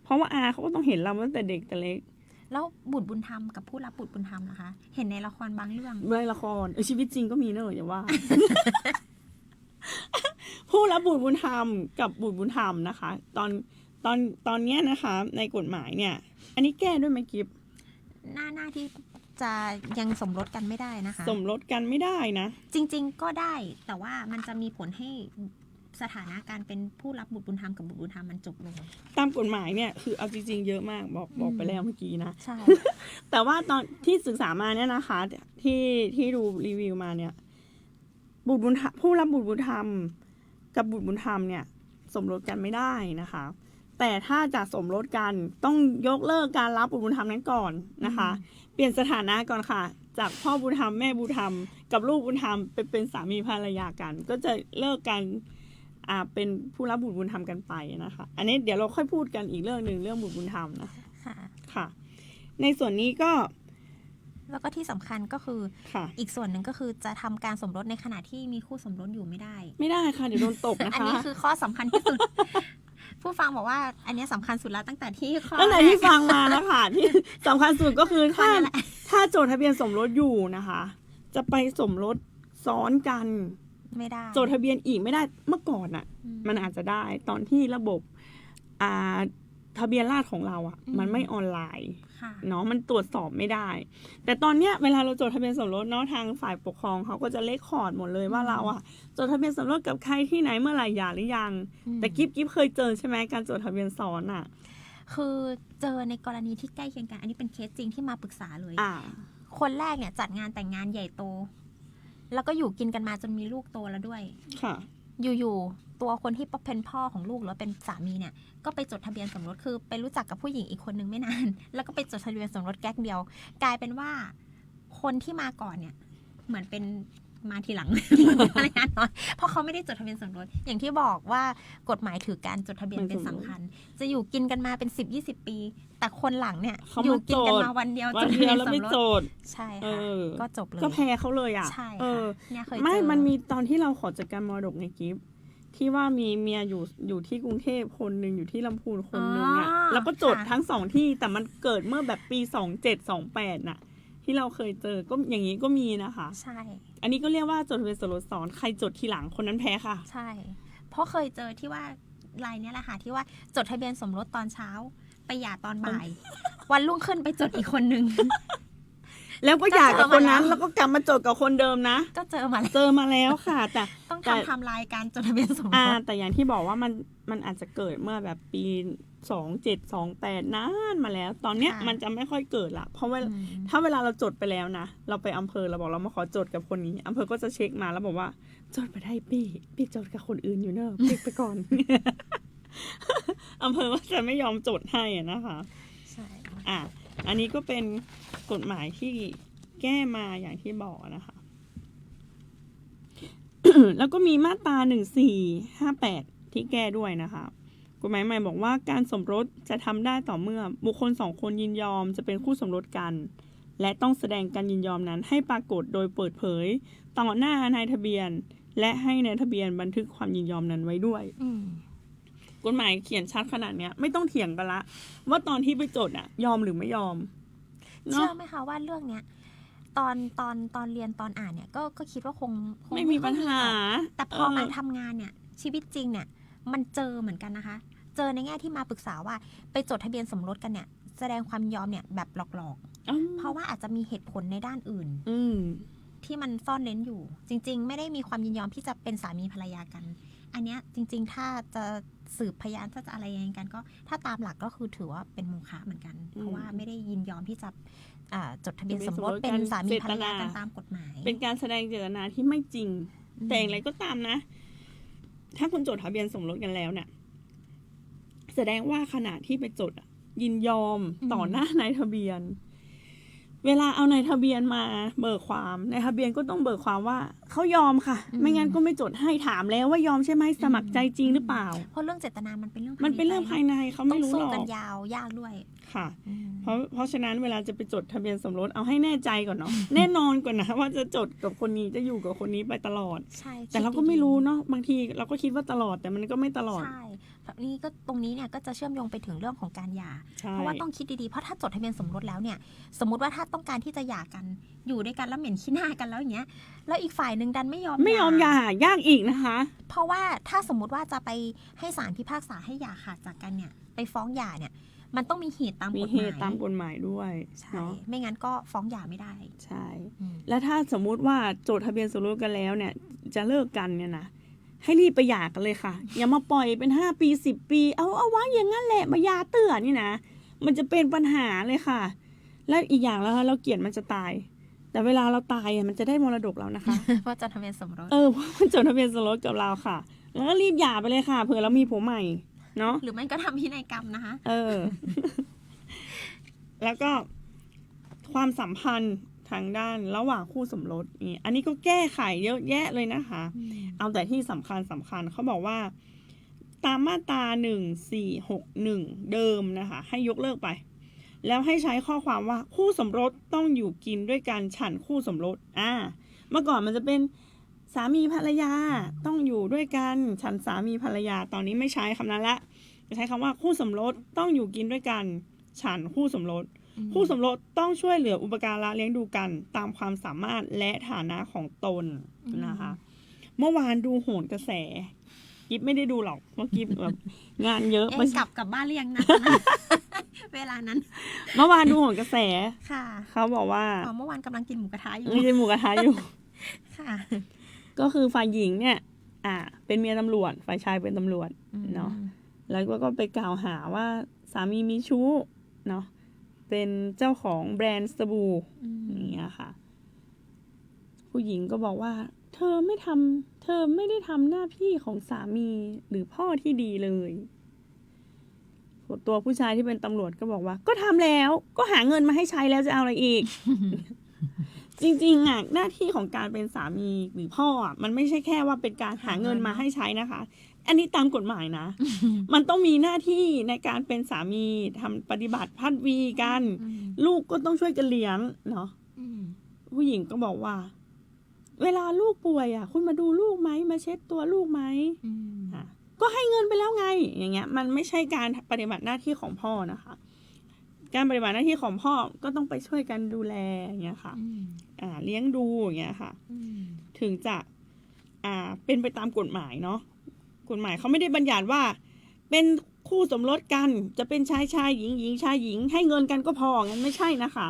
เพราะว่าอาเขาก็ต้องเห็นเราตั้งแต่เด็กแต่เล็ก แล้วบุตรบุญธรรมกับผู้รับบุตรบุญธรรมนะคะ เห็นในละครบางเรื่อง ในละครชีวิตจริงก็มีเนอะอย่าว่า ผู้รับบุตรบุญธรรมกับบุตรบุญธรรมนะคะ ตอนเนี้ยนะคะ ในกฎหมายเนี่ย อันนี้แก้ด้วยไหมกิฟ หน้าที่จะยังสมรสกันไม่ได้นะคะ สมรสกันไม่ได้นะ จริง ๆ ก็ได้ แต่ว่ามันจะมีผลให้สถานะการเป็นผู้รับบุตรบุญธรรมกับบุตรบุญธรรมมันจบลง ตามกฎหมายเนี่ยคือเอาจริงๆเยอะมากบอกไปแล้วเมื่อกี้นะ ใช่ แต่ว่าตอนที่ศึกษามาเนี่ยนะคะ ที่ดูรีวิวมาเนี่ย บุตรบุญธรรมผู้รับบุตรบุญธรรมกับบุตรบุญธรรมเนี่ย สมรสกันไม่ได้นะคะ แต่ถ้าจะสมรสกันต้องยกเลิกการรับบุตรบุญธรรมนั้นก่อนนะคะ เปลี่ยนสถานะก่อนค่ะ จากพ่อบุญธรรมแม่บุญธรรมกับลูกบุญธรรมเป็นสามีภรรยากัน ก็จะเลิกกันเป็นผู้รับบุตรบุญธรรมกันไปนะคะ อันนี้เดี๋ยวเราค่อยพูดกันอีกเรื่องหนึ่งเรื่องบุตรบุญธรรมนะคะ ค่ะ ค่ะ ในส่วนนี้ก็ แล้วก็ที่สำคัญก็คือ ค่ะ อีกส่วนหนึ่งก็คือจะทำการสมรสในขณะที่มีคู่สมรสอยู่ไม่ได้ ไม่ได้ค่ะเดี๋ยวโดนตบนะคะ อันนี้คือข้อสำคัญที่สุด ผู้ฟังบอกว่า อันนี้สำคัญสุดแล้วตั้งแต่ที่ข้อ ตั้งแต่ที่ฟังมานะคะที่สำคัญสุดก็คือ ข้อนี้แหละ ถ้าจดทะเบียนสมรสอยู่นะคะ จะไปสมรสซ้อนกัน ไม่ได้ จดทะเบียนอีกไม่ได้เมื่อก่อนอ่ะ มันอาจจะได้ตอนที่ระบบทะเบียนราษฎร์ของเราอ่ะ มันไม่ออนไลน์ ค่ะ เนาะมันตรวจสอบไม่ได้ แต่ตอนเนี้ยเวลาเราจดทะเบียนสมรสเนาะทางฝ่ายปกครองเขาก็จะเลคคอร์ดหมดเลยว่าเราอ่ะจดทะเบียนสมรสกับใครที่ไหนเมื่อไหร่หย่าหรือยัง แต่กิ๊บเคยเจอใช่ไหมการจดทะเบียนซ้อนอ่ะ คือเจอในกรณีที่ใกล้เคียงกัน อันนี้เป็นเคสจริงที่มาปรึกษาเลย อ่า คนแรกเนี่ยจัดงานแต่งงานใหญ่โต แล้วก็อยู่กินกันมาจนมีลูกโตแล้วด้วย ค่ะ อยู่ๆตัวคนที่เป็นพ่อของลูกหรือเป็นสามีเนี่ยก็ไปจดทะเบียนสมรสคือไปรู้จักกับผู้หญิงอีกคนนึงไม่นาน แล้วก็ไปจดทะเบียนสมรสแก๊กเดียว กลายเป็นว่าคนที่มาก่อนเนี่ยเหมือนเป็นมาทีหลัง อะไรอย่างเงี้ยเนาะเพราะเขาไม่ได้จดทะเบียนสมรสอย่างที่บอกว่ากฎหมายถือการจดทะเบียนเป็นสำคัญ จะอยู่กินกันมาเป็น10-20 ปี แต่คนหลังเนี่ย เขา อยู่ มา กินกัน จด มาวันเดียว วันเดียวแล้วไม่จด ใช่ เอ ค่ะ อ ก็จบเลย ก็แพ้เขาเลยอ่ะ ใช่ เอ ค่ะ อ เนี่ยเคยเจอ ไม่มันมีตอนที่เราขอจัดการมรดกในกิฟที่ว่ามีเมียอยู่ที่กรุงเทพคนหนึ่งอยู่ที่ลำพูนคนหนึ่งอ่ะ แล้วก็จดทั้งสองที่แต่มันเกิดเมื่อแบบปี27-28น่ะ ที่เราเคยเจอก็อย่างนี้ก็มีนะคะ ใช่ อันนี้ก็เรียกว่าจดทะเบียนสมรสซ้อนใครจดทีหลังคนนั้นแพ้ค่ะ ใช่ เพราะเคยเจอที่ว่ารายเนี้ยแหละค่ะที่ว่าจดทะเบียนสมรสตอนเช้า ไปหย่าตอนบ่าย วันรุ่งขึ้นไปจดอีกคนนึง แล้วก็หย่ากับคนนั้น ก็เจอมาแล้ว แล้วก็กลับมาจดกับคนเดิมนะ ก็เจอมาแล้ว เจอมาแล้วค่ะ แต่ ต้องทำไทำลายการจดทะเบียนสมรส แต่อย่างที่บอกว่ามันอาจจะเกิดเมื่อแบบปี27-28นานมาแล้ว ตอนเนี้ย ค่ะ มันจะไม่ค่อยเกิดละเพราะว่า ถ้าเวลาเราจดไปแล้วนะเราไปอำเภอเราบอกเรามาขอจดกับคนนี้อำเภอก็จะเช็คมาแล้วบอกว่าจดไปได้พี่จดกับคนอื่นอยู่เนอะพี่ไปก่อน อำเภอก็จะไม่ยอมจดให้อะนะคะ ใช่ อันนี้ก็เป็นกฎหมายที่แก้มาอย่างที่บอกนะคะ แล้วก็มีมาตรา1458ที่แก้ด้วยนะคะกฎหมายใหม่บอกว่าการสมรสจะทำได้ต่อเมื่อบุคคล2 คนยินยอมจะเป็นคู่สมรสกัน และต้องแสดงการยินยอมนั้นให้ปรากฏโดยเปิดเผยต่อหน้านายทะเบียน และให้นายทะเบียนบันทึกความยินยอมนั้นไว้ด้วย กฎหมายเขียนชัดขนาดเนี้ยไม่ต้องเถียงกันละว่าตอนที่ไปจดอะยอมหรือไม่ยอม เชื่อไหมคะว่าเรื่องเนี้ย ตอนเรียนตอนอ่านเนี่ยก็คิดว่าคง ไม่มีปัญหา แต่พอมาทำงานเนี่ยชีวิตจริงเนี่ยมันเจอเหมือนกันนะคะ เจอในแง่ที่มาปรึกษาว่าไปจดทะเบียนสมรสกันเนี่ยแสดงความยินยอมเนี่ยแบบหลอกๆเพราะว่าอาจจะมีเหตุผลในด้านอื่นที่มันซ่อนเร้นอยู่ จริงๆไม่ได้มีความยินยอมที่จะเป็นสามีภรรยากัน อันเนี้ยจริงๆถ้าจะสืบพยานถ้าจะอะไรยังไงกันก็ถ้าตามหลักก็คือถือว่าเป็นโมฆะเหมือนกัน เพราะว่าไม่ได้ยินยอมที่จะจดทะเบียนสมรสเป็นสามีภรรยากันตามกฎหมายเป็นการแสดงเจตนาที่ไม่จริงแต่อย่างไรก็ตามนะถ้าคุณจดทะเบียนสมรสกันแล้วเนี่ยแสดงว่าขณะที่ไปจดยินยอมต่อหน้านายทะเบียนเวลาเอานายทะเบียนมาเบิกความนายทะเบียนก็ต้องเบิกความว่าเขายอมค่ะไม่งั้นก็ไม่จดให้ถามแล้วว่ายอมใช่ไหมสมัครใจจริงหรือเปล่าเพราะเรื่องเจตนามันเป็นเรื่องภายในเขาไม่รู้หรอกต้องสู้กันยาวยากด้วยค่ะเพราะฉะนั้นเวลาจะไปจดทะเบียนสมรสเอาให้แน่ใจก่อนเนาะ แน่นอนก่อนนะว่าจะจดกับคนนี้จะอยู่กับคนนี้ไปตลอดใช่แต่เราก็ไม่รู้เนาะบางทีเราก็คิดว่าตลอดแต่มันก็ไม่ตลอดใช่นี่ก็ตรงนี้เนี่ยก็จะเชื่อมโยงไปถึงเรื่องของการหย่าเพราะว่าต้องคิดดีๆเพราะถ้าจดทะเบียนสมรสแล้วเนี่ยสมมุติว่าถ้าต้องการที่จะหย่ากันอยู่ด้วยกันแล้วเหม็นขี้หน้ากันแล้วอย่างเงี้ยแล้วอีกฝ่ายหนึ่งดันไม่ยอมหย่ายากอีกนะคะเพราะว่าถ้าสมมุติว่าจะไปให้ศาลพิพากษาให้หย่าขาดจากกันเนี่ยไปฟ้องหย่าเนี่ยมันต้องมีเหตุตามกฎหมายด้วยเนาะไม่งั้นก็ฟ้องหย่าไม่ได้ใช่แล้วถ้าสมมุติว่าจดทะเบียนสมรสกันแล้วเนี่ยจะเลิกกันเนี่ยนะให้รีบไปหย่ากันเลยค่ะอย่ามาปล่อยเป็น5 ปี10 ปีเอาไว้อย่างนั้นแหละมาหย่าเตื่อนี่นะมันจะเป็นปัญหาเลยค่ะและอีกอย่างแล้วเราเกลียดมันจะตายแต่เวลาเราตายมันจะได้มรดกเรานะคะ เพราะจดทะเบียนสมรสเพราะมันจดทะเบียนสมรสกับเราค่ะแล้วก็รีบหย่าไปเลยค่ะเผื่อเรามีผัวใหม่เนาะหรือไม่ก็ทำพินัยกรรมนะคะ แล้วก็ความสัมพันธ์ทางด้านระหว่างคู่สมรสนี่อันนี้ก็แก้ไขเยอะแยะเลยนะคะเอาแต่ที่สำคัญเขาบอกว่าตามมาตรา1461เดิมนะคะให้ยกเลิกไปแล้วให้ใช้ข้อความว่าคู่สมรสต้องอยู่กินด้วยกันฉันคู่สมรสเมื่อก่อนมันจะเป็นสามีภรรยาต้องอยู่ด้วยกันฉันสามีภรรยาตอนนี้ไม่ใช้คำนั้นละจะใช้คำว่าคู่สมรสต้องอยู่กินด้วยกันฉันคู่สมรสคู่สมรสต้องช่วยเหลืออุปการะเลี้ยงดูกันตามความสามารถและฐานะของตนนะคะเมื่อวานดูโหนกระแสกิ๊บไม่ได้ดูหรอกเมื่อกี้แบบงานเยอะมันกลับบ้านเรียงนะ เวลานั้นเมื่อวานดูโหนกระแสค่ะเขาบอกว่าเมื่อวานกำลังกินหมูกระทะอยู่กินหมูกระทะอยู่ค่ะก็คือฝ่ายหญิงเนี่ยเป็นเมียตำรวจฝ่ายชายเป็นตำรวจเนาะแล้วก็ไปกล่าวหาว่าสามีมีชู้เนาะเป็นเจ้าของแบรนด์สบู่อย่างเงี้ยค่ะผู้หญิงก็บอกว่าเธอไม่ได้ทำหน้าที่ของสามีหรือพ่อที่ดีเลยตัวผู้ชายที่เป็นตำรวจก็บอกว่าก็ทำแล้วก็หาเงินมาให้ใช้แล้วจะเอาอะไรอีก จริงๆหน้าที่ของการเป็นสามีหรือพ่อมันไม่ใช่แค่ว่าเป็นการหาเงินมาให้ใช้นะคะอันนี้ตามกฎหมายนะ มันต้องมีหน้าที่ในการเป็นสามีทำปฏิบัติพัดวีกันลูกก็ต้องช่วยกันเลี้ยงเนาะผู้หญิงก็บอกว่าเวลาลูกป่วยคุณมาดูลูกไหมมาเช็ดตัวลูกไหมก็ให้เงินไปแล้วไงอย่างเงี้ยมันไม่ใช่การปฏิบัติหน้าที่ของพ่อนะคะการปฏิบัติหน้าที่ของพ่อก็ต้องไปช่วยกันดูแลอย่างเงี้ยค่ะเลี้ยงดูอย่างเงี้ยค่ะถึงจะเป็นไปตามกฎหมายเนาะกฎหมายเขาไม่ได้บัญญัติว่าเป็นคู่สมรสกันจะเป็นชายหญิงชายหญิงให้เงินกันก็พองั้นไม่ใช่นะคะ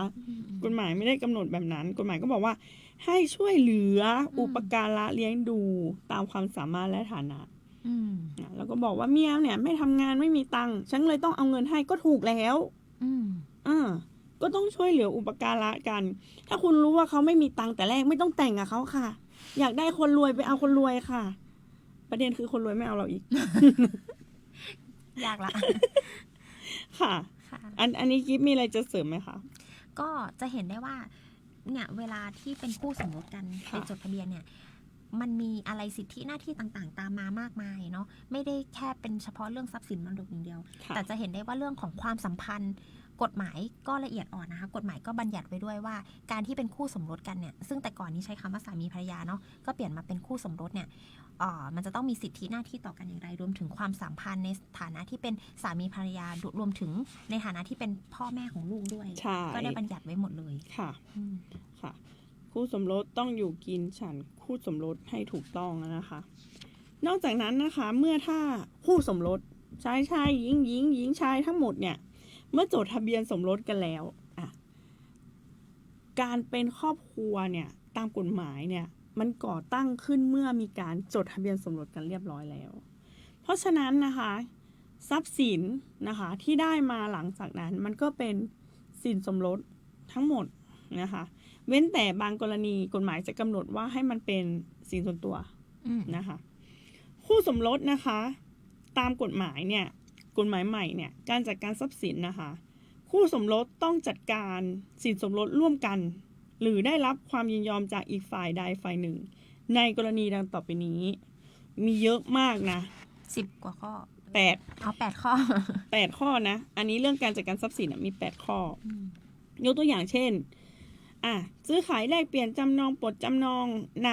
กฎหมายไม่ได้กำหนดแบบนั้นกฎหมายก็บอกว่าให้ช่วยเหลืออุปการะเลี้ยงดูตามความสามารถและฐานะแล้วก็บอกว่าเมียเนี่ยไม่ทำงานไม่มีตังค์ฉันเลยต้องเอาเงินให้ก็ถูกแล้วก็ต้องช่วยเหลืออุปการะกันถ้าคุณรู้ว่าเขาไม่มีตังค์แต่แรกไม่ต้องแต่งกับเขาค่ะอยากได้คนรวยไปเอาคนรวยค่ะประเด็นคือคนรวยไม่เอาเราอีก ยากละค่ะ อันนี้กิ๊บมีอะไรจะเสริมไหมคะก็จะเห็นได้ว่าเนี่ยเวลาที่เป็นคู่สมรสกันไปจดทะเบียนเนี่ยมันมีอะไรสิทธิหน้าที่ต่างๆตามมามากมายเนาะไม่ได้แค่เป็นเฉพาะเรื่องทรัพย์สินมรดกอย่างเดียวแต่จะเห็นได้ว่าเรื่องของความสัมพันธ์ กฎหมายก็ละเอียดอ่อนนะคะกฎหมายก็บัญญัติไว้ด้วยว่าการที่เป็นคู่สมรสกันเนี่ยซึ่งแต่ก่อนนี้ใช้คำว่าสามีภรรยาเนาะก็เปลี่ยนมาเป็นคู่สมรสเนี่ยมันจะต้องมีสิทธิหน้าที่ต่อกันอย่างไรรวมถึงความสัมพันธ์ในฐานะที่เป็นสามีภรรยารวมถึงในฐานะที่เป็นพ่อแม่ของลูกด้วย ใช่ ก็ได้บัญญัติไว้หมดเลย ค่ะ อืม ค่ะ คู่สมรสต้องอยู่กินฉันคู่สมรสให้ถูกต้องนะคะ นอกจากนั้นนะคะ เมื่อถ้าคู่สมรสชายหญิงชายทั้งหมดเนี่ยเมื่อจดทะเบียนสมรสกันแล้วการเป็นครอบครัวเนี่ยตามกฎหมายเนี่ยมันก่อตั้งขึ้นเมื่อมีการจดทะเบียนสมรสกันเรียบร้อยแล้ว เพราะฉะนั้นนะคะทรัพย์สินนะคะที่ได้มาหลังจากนั้นมันก็เป็นสินสมรสทั้งหมดนะคะเว้นแต่บางกรณีกฎหมายจะกำหนดว่าให้มันเป็นสินส่วนตัวนะคะคู่สมรสนะคะตามกฎหมายเนี่ยกฎหมายใหม่เนี่ยการจัดการทรัพย์สินนะคะคู่สมรสต้องจัดการสินสมรสร่วมกันหรือได้รับความยินยอมจากอีกฝ่ายใดฝ่ายหนึ่งในกรณีดังต่อไปนี้มีเยอะมากนะ10 กว่าข้อ 8 ข้อ 8 ข้อนะอันนี้เรื่องการจัดการทรัพย์สินมี8 ข้อยกตัวอย่างเช่นซื้อขายแลกเปลี่ยนจำนองปลดจำนองใน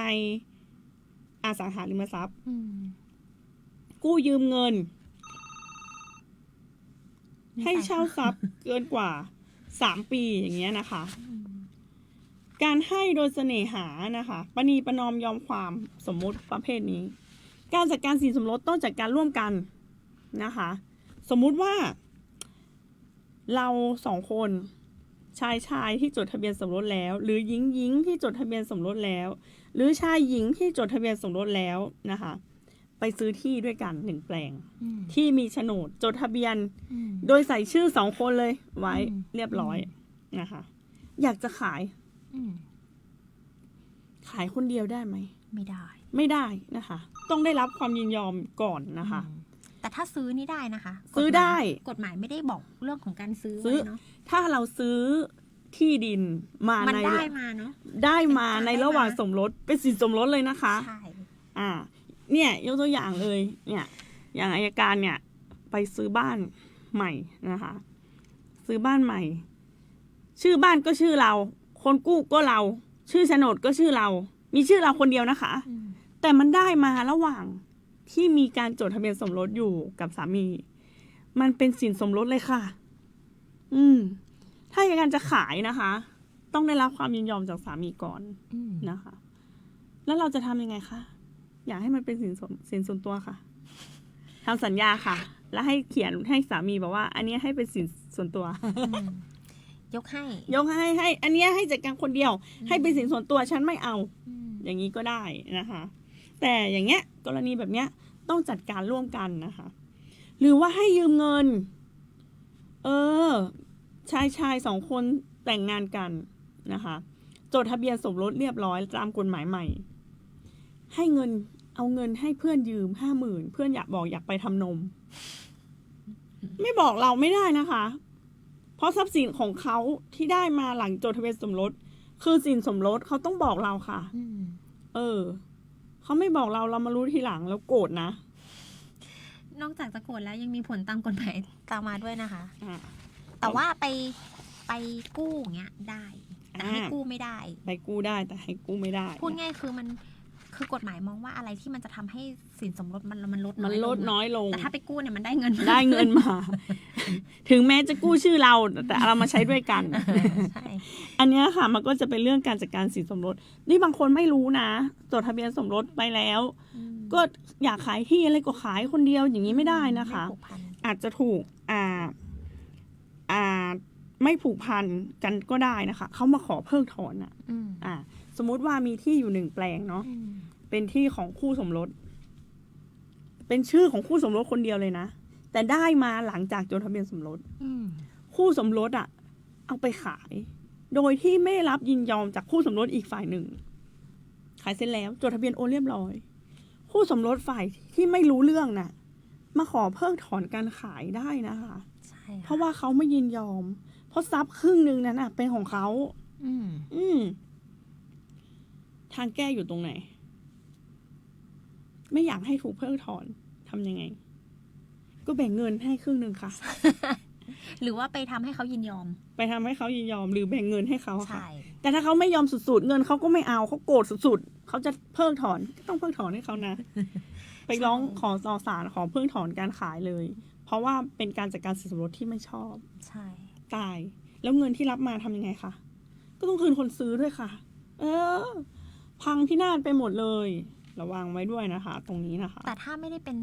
อสังหาริมทรัพย์กู้ยืมเงินให้เช่าทรัพย์เกินกว่า3 ปีอย่างเงี้ยนะคะการให้โดยเสน่หานะคะประนีประนอมยอมความสมมุติประเภทนี้การจัดการสินสมรสต้องจัดการร่วมกันนะคะสมมุติว่าเรา2 คนชายที่จดทะเบียนสมรสแล้วหรือหญิงที่จดทะเบียนสมรสแล้วหรือชายหญิงที่จดทะเบียนสมรสแล้วนะคะไปซื้อที่ด้วยกัน1 แปลงที่มีโฉนดจดทะเบียนโดยใส่ชื่อ2 คนเลยไว้เรียบร้อยนะคะอยากจะขายคนเดียวได้ไหมไม่ได้นะคะต้องได้รับความยินยอมก่อนนะคะแต่ถ้าซื้อนี่ได้นะคะซื้อได้กฎหมายไม่ได้บอกเรื่องของการซื้อเนาะถ้าเราซื้อที่ดินมามันได้มาเนาะได้มาในระหว่างสมรสเป็นสินสมรสเลยนะคะใช่เนี่ยยกตัวอย่างเลยเนี่ยอย่างอัยการเนี่ยไปซื้อบ้านใหม่นะคะซื้อบ้านใหม่ชื่อบ้านก็ชื่อเราคนกู้ก็เราชื่อโฉนดก็ชื่อเรามีชื่อเราคนเดียวนะคะแต่มันได้มาระหว่างที่มีการจดทะเบียนสมรสอยู่กับสามีมันเป็นสินสมรสเลยค่ะถ้าอย่างนั้นจะขายนะคะต้องได้รับความยินยอมจากสามีก่อนนะคะแล้วเราจะทำยังไงคะอยากให้มันเป็นสินส่วนตัวค่ะทำสัญญาค่ะแล้วให้เขียนให้สามีบอกว่าอันนี้ให้เป็นสินส่วนตัวยกให้ อันนี้ให้จัดการคนเดียวให้เป็นสินส่วนตัวฉันไม่เอาอย่างนี้ก็ได้นะคะแต่อย่างเงี้ยกรณีแบบเนี้ยต้องจัดการร่วมกันนะคะหรือว่าให้ยืมเงินชาย2 คนแต่งงานกันนะคะจดทะเบียนสมรสเรียบร้อยตามกฎหมายใหม่ให้เอาเงินให้เพื่อนยืม 50,000 เพื่อนอยากไปทำนมไม่บอกเราไม่ได้นะคะเพราะทรัพย์สินของเขาที่ได้มาหลังจดทะเบียนสมรสคือสินสมรสเขาต้องบอกเราค่ะเขาไม่บอกเรามารู้ทีหลังแล้วโกรธนะนอกจากจะโกรธแล้วยังมีผลตามกฎหมายตามมาด้วยนะคะแต่ว่าไปกู้เงี้ยได้แต่ให้กู้ไม่ได้ไปกู้ได้แต่ให้กู้ไม่ได้พูดง่ายคือกฎหมายมองว่าอะไรที่มันจะทำให้สินสมรสมันลดน้อยลงแต่ถ้าไปกู้เนี่ยมันได้เงินมา ถึงแม้จะกู้ชื่อเราแต่เรามาใช้ด้วยกันอันนี้ค่ะมันก็จะเป็นเรื่องการจัดการสินสมรสนี่บางคนไม่รู้นะจดทะเบียนสมรสไปแล้วก็อยากขายที่อะไรก็ขายคนเดียวอย่างนี้ไม่ได้นะคะอาจจะถูกไม่ผูกพันกันก็ได้นะคะเขามาขอเพิกถอนสมมุติว่ามีที่อยู่1 แปลงเนาะเป็นที่ของคู่สมรสเป็นชื่อของคู่สมรสคนเดียวเลยนะแต่ได้มาหลังจากจดทะเบียนสมรสคู่สมรสเอาไปขายโดยที่ไม่ได้รับยินยอมจากคู่สมรสอีกฝ่ายหนึ่งขายเสร็จแล้วจดทะเบียนโอนเรียบร้อยคู่สมรสฝ่ายที่ไม่รู้เรื่องน่ะมาขอเพิกถอนการขายได้นะคะเพราะว่าเขาไม่ยินยอมเพราะทรัพย์ครึ่งนึงนั้นเป็นของเขาทางแก้อยู่ตรงไหนไม่อยากให้ถูกเพิกถอนทำยังไงก็แบ่งเงินให้ครึ่งนึงค่ะ หรือว่าไปทำให้เขายินยอม ไปทำให้เขายินยอมหรือแบ่งเงินให้เขาค่ะ ใช่ แต่ถ้าเขาไม่ยอมสุดๆเงินเขาก็ไม่เอาเขาโกรธสุดๆเขาจะเพิกถอนก็ต้องเพิกถอนให้เขานะ ไปร้องขอต่อศาลขอเพิกถอนการขายเลย เพราะว่าเป็นการจัดการสินสมรสที่ไม่ชอบ ใช่ ตาย แล้วเงินที่รับมาทำยังไงคะก็ต้องคืนคนซื้อด้วยค่ะ เออ พังพินาศไปหมดเลย ระวังไว้ด้วยนะคะ ตรงนี้นะคะ แต่ถ้าไม่ได้เป็น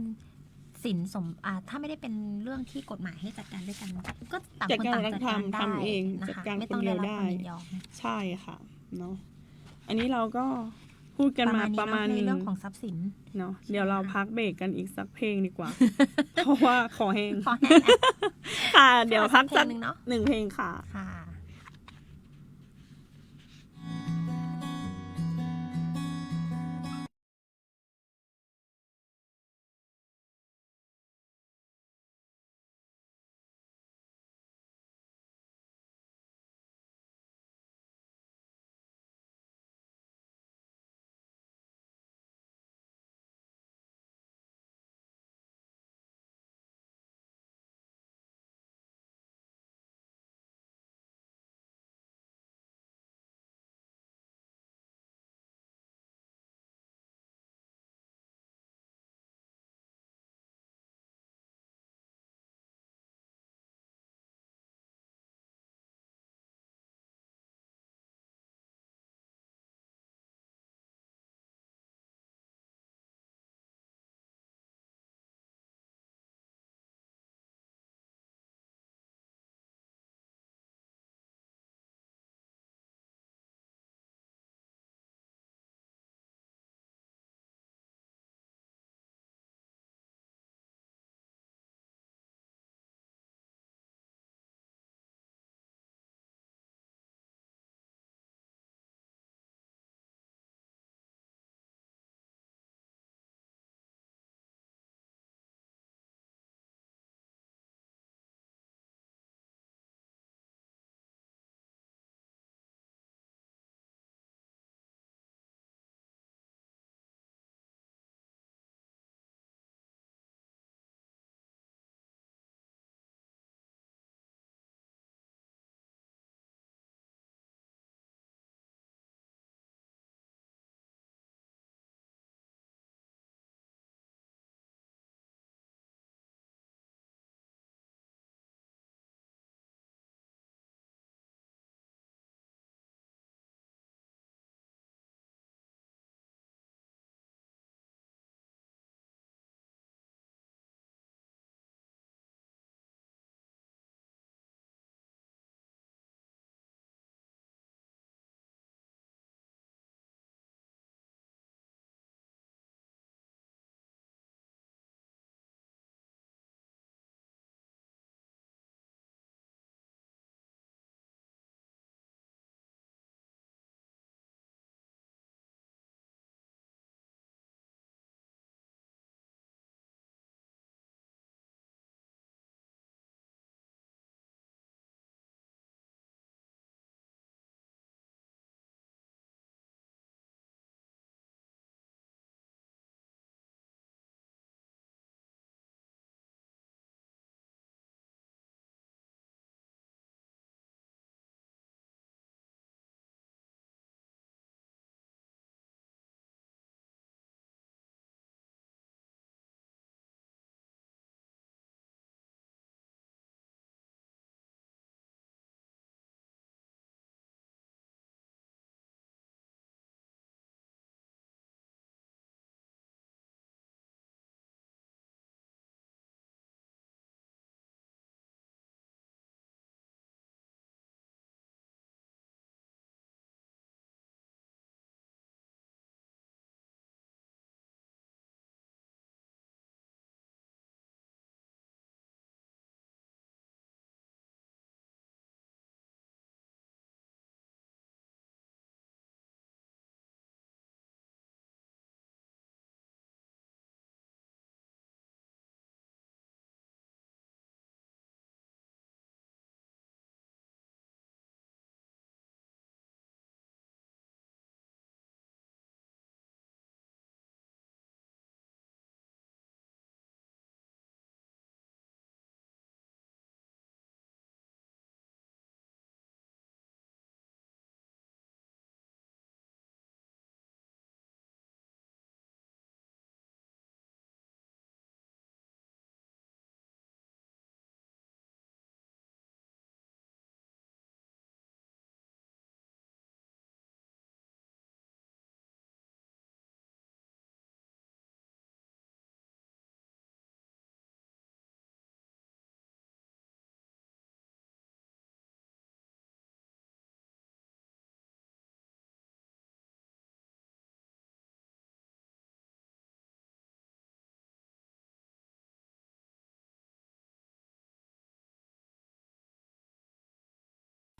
ถ้าไม่ได้เป็นเรื่องที่กฎหมายให้จัดการด้วยกัน ก็ต่างคนต่างจัดการได้ ทำเอง นะ จัด คะ การ ไม่ ค ต้อน ง เดี ได้ ยว รับ ได้ ความยินยอม ใช่ค่ะเนาะอันนี้เราก็พูดกันมาประมาณ ใน นึง เรื่องของทรัพย์สิน เนาะเดี๋ยวเราพักเบรกกันอีกสักเพลงดีกว่า เพราะว่าขอแห้ง ขอแห้งนะ ค่ะ เดี๋ยวพักสัก เพลงหนึ่งเนาะ 1 เพลงค่ะ ค่ะ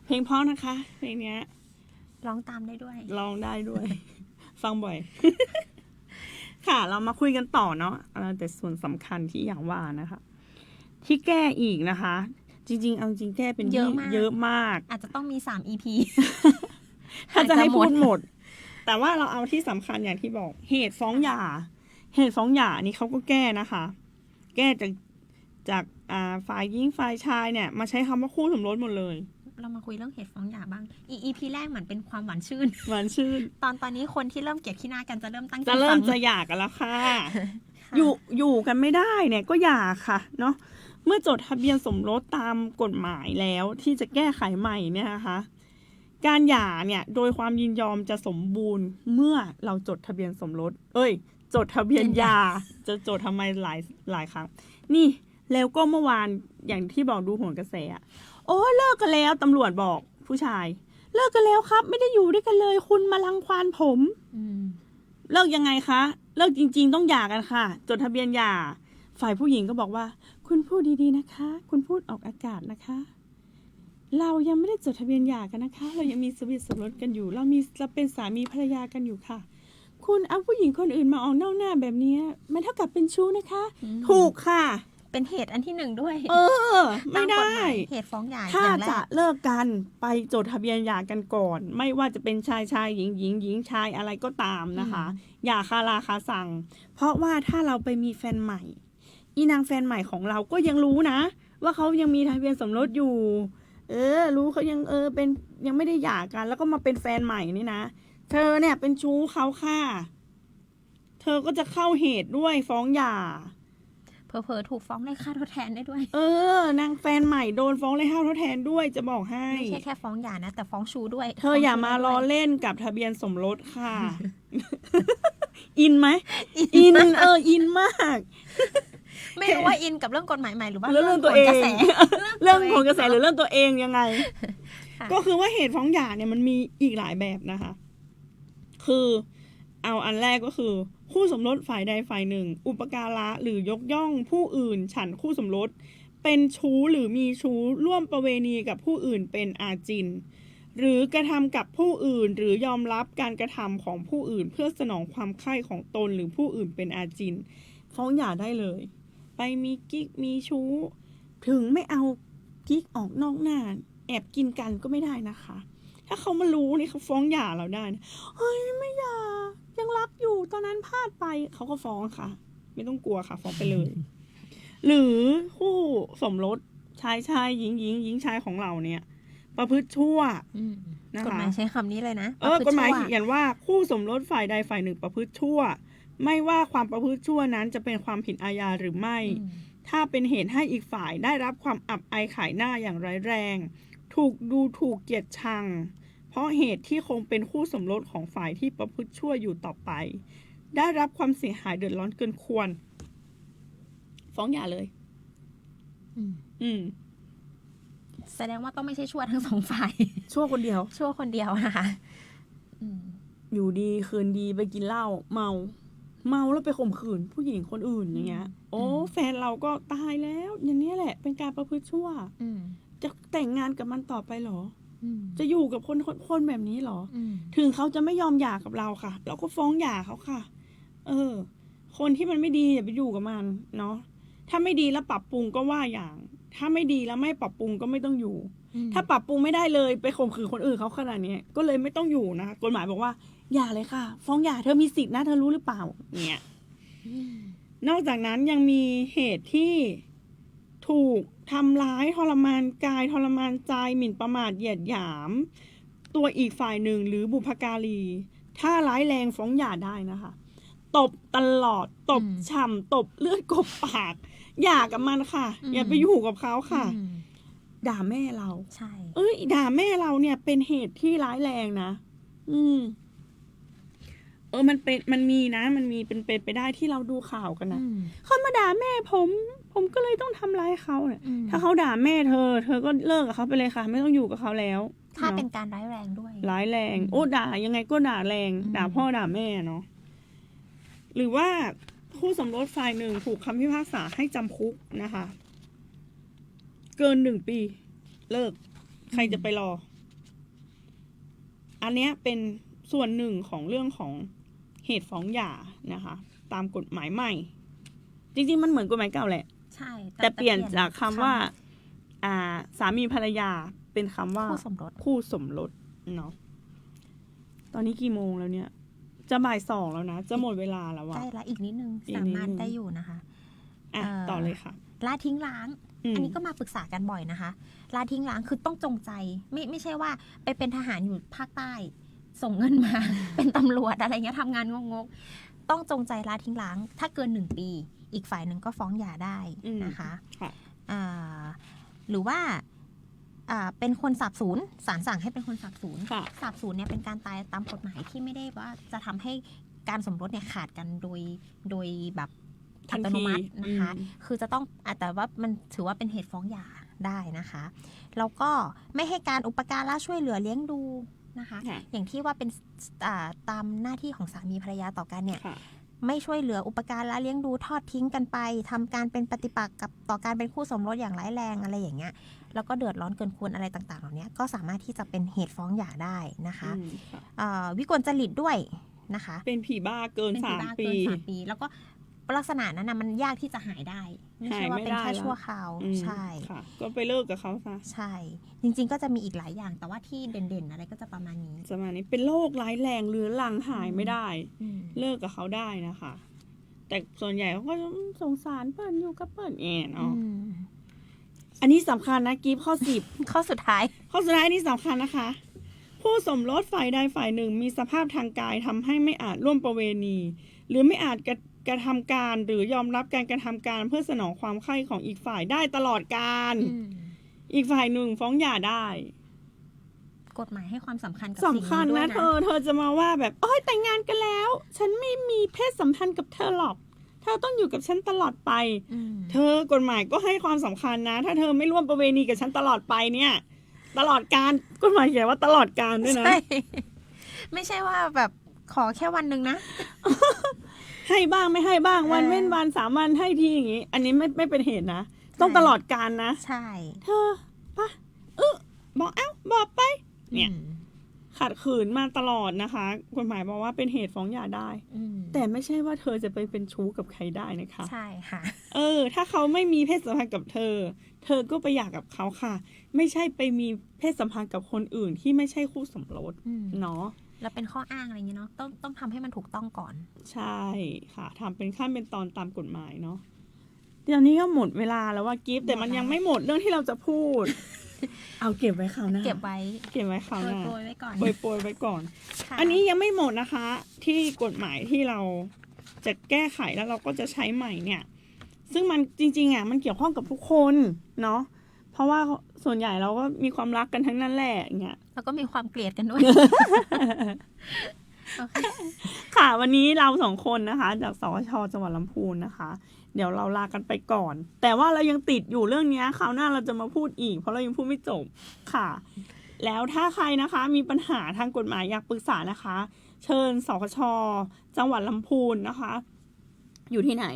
เพลงเพราะนะคะเพลงเนี้ย ร้องตามได้ด้วย ร้องได้ด้วย ฟังบ่อย ค่ะเรามาคุยกันต่อเนาะแต่ส่วนสำคัญที่อย่างว่านะคะ ที่แก้อีกนะคะ จริงๆเอาจริงแก้เป็น เยอะมาก เยอะมาก อาจจะต้องมี3 EP ถ้าจะให้ อาจจะหม พู ด ดหมด แต่ว่าเราเอาที่สำคัญอย่างที่บอก เหตุฟ้องหย่านี่เขาก็แก้นะคะ แก้จากฝ่ายหญิงฝ่ายชายเนี่ย มาใช้คำว่าคู่สมรสหมดเลย เรามาคุยเรื่องเหตุฟ้องหย่าบ้าง EP แรกเหมือนเป็นความหวานชื่น หวานชื่น ตอนนี้คนที่เริ่มเกลียดขี้หน้ากันจะเริ่มตั้งใจ จะเริ่ ฟั ม ง จะหย่ากันแล้วค่ะ ค่ะ อยู่กันไม่ได้เนี่ยก็หย่าค่ะเนาะเมื่อจดทะเบียนสมรสตามกฎหมายแล้วที่จะแก้ไขใหม่เนี่ยนะคะ การหย่าเนี่ยโดยความยินยอมจะสมบูรณ์เมื่อเราจดทะเบียนสมรสจดทะเบียนหย่าจะจดทำไมหลายครั้งนี่แล้วก็เมื่อวานอย่างที่บอกดูโหนกระแสอะโอ้เลิกกันแล้วตำรวจบอกผู้ชาย เลิกกันแล้วครับ ไม่ได้อยู่ด้วยกันเลย คุณมารังควานผม อืม เลิกยังไงคะเลิกจริงๆต้องหย่ากันค่ะจดทะเบียนหย่าฝ่ายผู้หญิงก็บอกว่าคุณพูดดีๆนะคะ คุณพูดออกอากาศนะคะ เรายังไม่ได้จดทะเบียนหย่ากันนะคะ เรายังมีทะเบียนสมรสกันอยู่เราเป็นสามีภรรยากันอยู่ค่ะ คุณเอาผู้หญิงคนอื่นมาออกนอกหน้าแบบนี้มันเท่ากับเป็นชู้นะคะ ถูกค่ะ เป็นเหตุอันที่ 1ด้วย ไม่ได้ ตากฎหมายเหตุฟ้องหย่า ถ้า อย่างแร จะ ก เลิกกันไปจดทะเบียนหย่ากันก่อน ไม่ว่าจะเป็นชายหญิงชายอะไรก็ตามนะคะ อย่าคาราคาสั่ง เพราะว่าถ้าเราไปมีแฟนใหม่ อีนางแฟนใหม่ของเราก็ยังรู้นะ ว่าเขายังมีทะเบียนสมรสอยู่ รู้เขายังเป็นยังไม่ได้หย่ากัน แล้วก็มาเป็นแฟนใหม่นี่นะเธอเนี่ยเป็นชู้เขาค่ะเธอก็จะเข้าเหตุด้วยฟ้องหย่า เผลอๆถูกฟ้องได้ค่าทดแทนได้ด้วย นางแฟนใหม่โดนฟ้องเลยห้าทดแทนด้วยจะบอกให้ ไม่ใช่แค่ฟ้องหย่านะ แต่ฟ้องชู้ด้วย เธออย่ามาล้อเล่นกับทะเบียนสมรสค่ะ อินไหมอินอินมาก ไม่รู้ว่าอินกับเรื่องกฎหมายใหม่หรือว่า เรื่องตัวเอง กระแส เรื่องของกระแสหรือเรื่องตัวเองยังไง ค่ะ ก็คือว่าเหตุฟ้องหย่าเนี่ยมันมีอีกหลายแบบนะคะ คือเอาอันแรกก็คือคู่สมรสฝ่ายใดฝ่ายหนึ่ง อุปการะหรือยกย่องผู้อื่นฉันคู่สมรสเป็นชู้หรือมีชู้ร่วมประเวณีกับผู้อื่นเป็นอาจิน หรือกระทำกับผู้อื่นหรือยอมรับการกระทำของผู้อื่นเพื่อสนองความใคร่ของตนหรือผู้อื่นเป็นอาจิน ฟ้องหย่าได้เลย ไปมีกิ๊กมีชู้ ถึงไม่เอากิ๊กออกนอกหน้าแอบกินกันก็ไม่ได้นะคะ ถ้าเขามารู้นี่เขาฟ้องหย่าเราได้นะเฮ้ยไม่หย่ายังรักอยู่ตอนนั้นพลาดไปเขาก็ฟ้องค่ะ ไม่ต้องกลัวค่ะ ฟ้องไปเลย หรือคู่สมรสชายหญิงชายของเราเนี่ย ประพฤติชั่ว อืม นะคะ กฎหมายใช้คำนี้เลยนะ กฎหมาย ประพฤติชั่ว เขียนว่าคู่สมรสฝ่ายใดฝ่ายหนึ่งประพฤติชั่ว ไม่ว่าความประพฤติชั่วนั้นจะเป็นความผิดอาญาหรือไม่ อืม ถ้าเป็นเหตุให้อีกฝ่ายได้รับความอับอายขายหน้าอย่างร้ายแรง ถูกดูถูกเกลียดชัง เพราะเหตุที่คงเป็นคู่สมรสของฝ่ายที่ประพฤติชั่วอยู่ต่อไป ได้รับความเสียหายเดือดร้อนเกินควร ฟ้องหย่าเลย อืม อืม แสดงว่าต้องไม่ใช่ชั่วทั้งสองฝ่าย ชั่วคนเดียว ชั่วคนเดียวนะคะ อืม อยู่ดีคืนดีไปกินเหล้าเมาแล้วไปข่มขืนผู้หญิงคนอื่นอย่างเงี้ย โอ้แฟนเราก็ตายแล้วอย่างนี้แหละ เป็นการประพฤติชั่ว อืม จะแต่งงานกับมันต่อไปเหรอ อืม จะอยู่กับคนแบบนี้เหรอ อืม ถึงเขาจะไม่ยอมหย่ากับเราค่ะ เราก็ฟ้องหย่าเขาค่ะ คนที่มันไม่ดีอย่าไปอยู่กับมันเนาะ ถ้าไม่ดีแล้วปรับปรุงก็ว่าอย่าง ถ้าไม่ดีแล้วไม่ปรับปรุงก็ไม่ต้องอยู่ ถ้าปรับปรุงไม่ได้เลยไปข่มขืนคนอื่นเขาขนาดนี้ก็เลยไม่ต้องอยู่นะคะกฎหมายบอกว่าอย่าเลยค่ะ ฟ้องหย่าเธอมีสิทธินะเธอรู้หรือเปล่าเนี่ย นอกจากนั้นยังมีเหตุที่ถูกทำร้ายทรมานกายทรมานใจหมิ่นประมาทเหยียดหยาม ตัวอีกฝ่ายหนึ่งหรือบุพการี ถ้าร้ายแรงฟ้องหย่าได้นะคะ ตบตลอดตบฉ่ำตบเลือดกบปากหย่ากับมันค่ะ อย่าไปอยู่กับเขาค่ะ อืม ด่าแม่เรา ใช่ ด่าแม่เราเนี่ยเป็นเหตุที่ร้ายแรงนะ มันมีนะ มันมีเป็นไปได้ที่เราดูข่าวกันนะ อืม เขามาด่าแม่ผมก็เลยต้องทำร้ายเขาเนี่ย อืม ถ้าเขาด่าแม่เธอก็เลิกกับเขาไปเลยค่ะ ไม่ต้องอยู่กับเขาแล้ว ถ้า อะ เป็นการร้ายแรงด้วย ร้ายแรง โอ้ด่ายังไงก็ด่าแรง อืม ด่าพ่อด่าแม่เนาะหรือว่าคู่สมรสฝ่ายหนึ่งถูกคำพิพากษาให้จำคุกนะคะ เกิน1 ปี เลิก ใครจะไปรอ อันเนี้ยเป็นส่วนหนึ่งของเรื่องของเหตุฟ้องหย่านะคะ ตามกฎหมายใหม่ จริงๆมันเหมือนกฎหมายเก่าแหละ ใช่ แต่เปลี่ยนจากคำว่าสามีภรรยาเป็นคำว่า คู่สมรส คู่สมรสเนาะตอนนี้กี่โมงแล้วเนี่ย จะบ่าย2แล้วนะ จะหมดเวลาแล้ว ใก อะ ล้ละอีกนิดนึง อีก สา นิดนึง มารถได้อยู่นะคะ ต่อเลยค่ะ ละทิ้งร้าง ม อันนี้ก็มาปรึกษากันบ่อยนะคะละทิ้งร้างคือต้องจงใจไม่ใช่ว่าไปเป็นทหารอยู่ภาคใต้ ส่งเงินมา เป็นตำรวจอะไรเงี้ยทำงานงกๆต้องจงใจละทิ้งร้าง ถ้าเกิน1 ปี อีกฝ่ายหนึ่งก็ฟ้องหย่าได้นะคะ ค่ะ หรือว่าเป็นคนสาบสูญศาลสั่งให้เป็นคนสาบสูญ ค่ะ สาบสูญเนี่ยเป็นการตายตามกฎหมายที่ไม่ได้ว่าจะทำให้การสมรสเนี่ยขาดกันโดยแบบอัตโนมัตินะคะ คือจะต้องแต่ว่ามันถือว่าเป็นเหตุฟ้องหย่าได้นะคะแล้วก็ไม่ให้การอุปการะช่วยเหลือเลี้ยงดูนะคะ ค่ะ อย่างที่ว่าเป็นตามหน้าที่ของสามีภรรยาต่อกันเนี่ย ค่ะ ไม่ช่วยเหลืออุปการะเลี้ยงดูทอดทิ้งกันไปทำการเป็นปฏิปักษ์กับต่อการเป็นคู่สมรสอย่างร้ายแรงอะไรอย่างเงี้ยแล้วก็เดือดร้อนเกินควรอะไรต่างๆเหล่านี้ก็สามารถที่จะเป็นเหตุฟ้องหย่าได้นะคะ ค่ะ วิกลจริตด้วยนะคะ เป็นผีบ้าเกิน เป็นผีบ้า 3 ปี เกิน3 ปี แล้วก็ลักษณะนั้นนะมันยากที่จะหายได้ ไม่ใช่ว่าเป็นแค่ชั่วคราว ใช่ ค่ะ ก็ไปเลิกกับเขาซะ ใช่ จริงๆก็จะมีอีกหลายอย่าง แต่ว่าที่เด่นๆอะไรก็จะประมาณนี้ ประมาณนี้เป็นโรคร้ายแรงเรื้อรังหายไม่ได้ อืม เลิกกับเขาได้นะคะ แต่ส่วนใหญ่เขาก็จะสงสารเปิ้ลอยู่กับเปิ้ลเนาะ อืม อันนี้สำคัญนะกิฟข้อ 10 ข้อสุดท้าย ข้อสุดท้ายนี่สำคัญนะคะ ผู้สมรสฝ่ายใดฝ่ายหนึ่งมีสภาพทางกายทำให้ไม่อาจร่วมประเวณี หรือไม่อาจกระทำการหรือยอมรับการกระทำการเพื่อสนองความใคร่ของอีกฝ่ายได้ตลอดการ อีกฝ่ายหนึ่งฟ้องหย่าได้ กฎหมายให้ความสำคัญกับ สำ สิ่ง คัญ นี้ด้วย นะ นะ เธอจะมาว่าแบบโอ้ยแต่งงานกันแล้ว ฉันไม่มีเพศสัมพันธ์กับเธอหรอก เธอต้องอยู่กับฉันตลอดไป อืม เธอกฎหมายก็ให้ความสำคัญนะ ถ้าเธอไม่ร่วมประเวณีกับฉันตลอดไปเนี่ย ตลอดการกฎหมายเขียนว่าตลอดการด้วยนะ ใช่ ไม่ใช่ว่าแบบขอแค่วันหนึ่งนะ ให้บ้างไม่ให้บ้าง เออ วันเว้นวัน3 วันให้ทีอย่างงี้ อันนี้ไม่เป็นเหตุนะ ต้องตลอดการนะ ใช่ เธอปะบอกบอกไป เนี่ย อืม ขัดขืนมาตลอดนะคะกฎหมายบอกว่าเป็นเหตุฟ้องหย่าได้ อืม แต่ไม่ใช่ว่าเธอจะไปเป็นชู้กับใครได้นะคะ ใช่ค่ะ ถ้าเขาไม่มีเพศสัมพันธ์กับเธอ เธอก็ไปหย่ากับเขาค่ะ ไม่ใช่ไปมีเพศสัมพันธ์กับคนอื่นที่ไม่ใช่คู่สมรส อืม เนาะ แล้วเป็นข้ออ้างอะไรอย่างเงี้ยเนาะต้องทำให้มันถูกต้องก่อน ใช่ค่ะทำเป็นขั้นเป็นตอนตามกฎหมายเนาะเดี๋ยวนี้ก็หมดเวลาแล้วว่ากิฟต์แต่มันยังไม่หมดเรื่องที่เราจะพูด เอาเก็บไว้คราวหน้า เก็บไว้ เก็บไว้คราวหน้า โปรยไว้ก่อน โปรยไว้ก่อน ค่ะ อันนี้ยังไม่หมดนะคะ ที่กฎหมายที่เราจะแก้ไขแล้วเราก็จะใช้ใหม่เนี่ย ซึ่งมันจริงๆอ่ะมันเกี่ยวข้องกับทุกคนเนาะเพราะว่าส่วนใหญ่เราก็มีความรักกันทั้งนั้นแหละอย่างเงี้ย แล้วก็มีความเกลียดกันด้วย โอเค ค่ะวันนี้เรา2 คนนะคะ จากสวช.จังหวัดลำพูนนะคะ เดี๋ยวเราลากันไปก่อน แต่ว่าเรายังติดอยู่เรื่องนี้คราวหน้าเราจะมาพูดอีก เพราะเรายังพูดไม่จบค่ะ แล้วถ้าใครนะคะมีปัญหาทางกฎหมายอยากปรึกษานะคะ เชิญสวช.จังหวัดลำพูนนะคะ อยู่ที่ไหน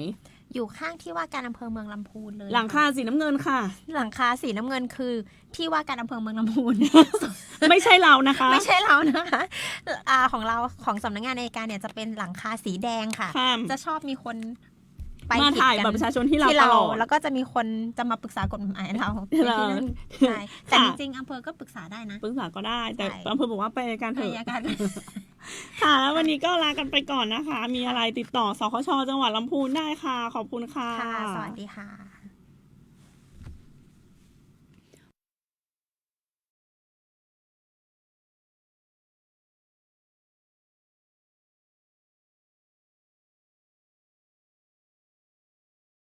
อยู่ข้างที่ว่าการอำเภอเมืองลำพูนเลย หลังคาสีน้ำเงินค่ะ หลังคาสีน้ำเงินคือที่ว่าการอำเภอเมืองลำพูน ไม่ใช่เรานะคะ ไม่ใช่เรานะคะของเราของสำนักงานอัยการเนี่ยจะเป็นหลังคาสีแดงค่ะ ค่ะ จะชอบมีคนไป มา ผิด ถ่าย กัน บัตรประชาชนที่เราตลอด แล้วก็จะมีคนจะมาปรึกษากฎหมายเรา เหรอ ที่นั่นใช่แต่ ค่ะ จริงๆอำเภอก็ปรึกษาได้นะ ปรึกษาก็ได้ แต่ ใช่ อำเภอบอกว่าไปการเถ อัย อะ การ ค่ะแล้ววันนี้ก็ลากันไปก่อนนะคะ มีอะไรติดต่อสคช.จังหวัดลำพูนได้ค่ะ ขอบคุณค่ะ ค่ะ สวัสดีค่ะ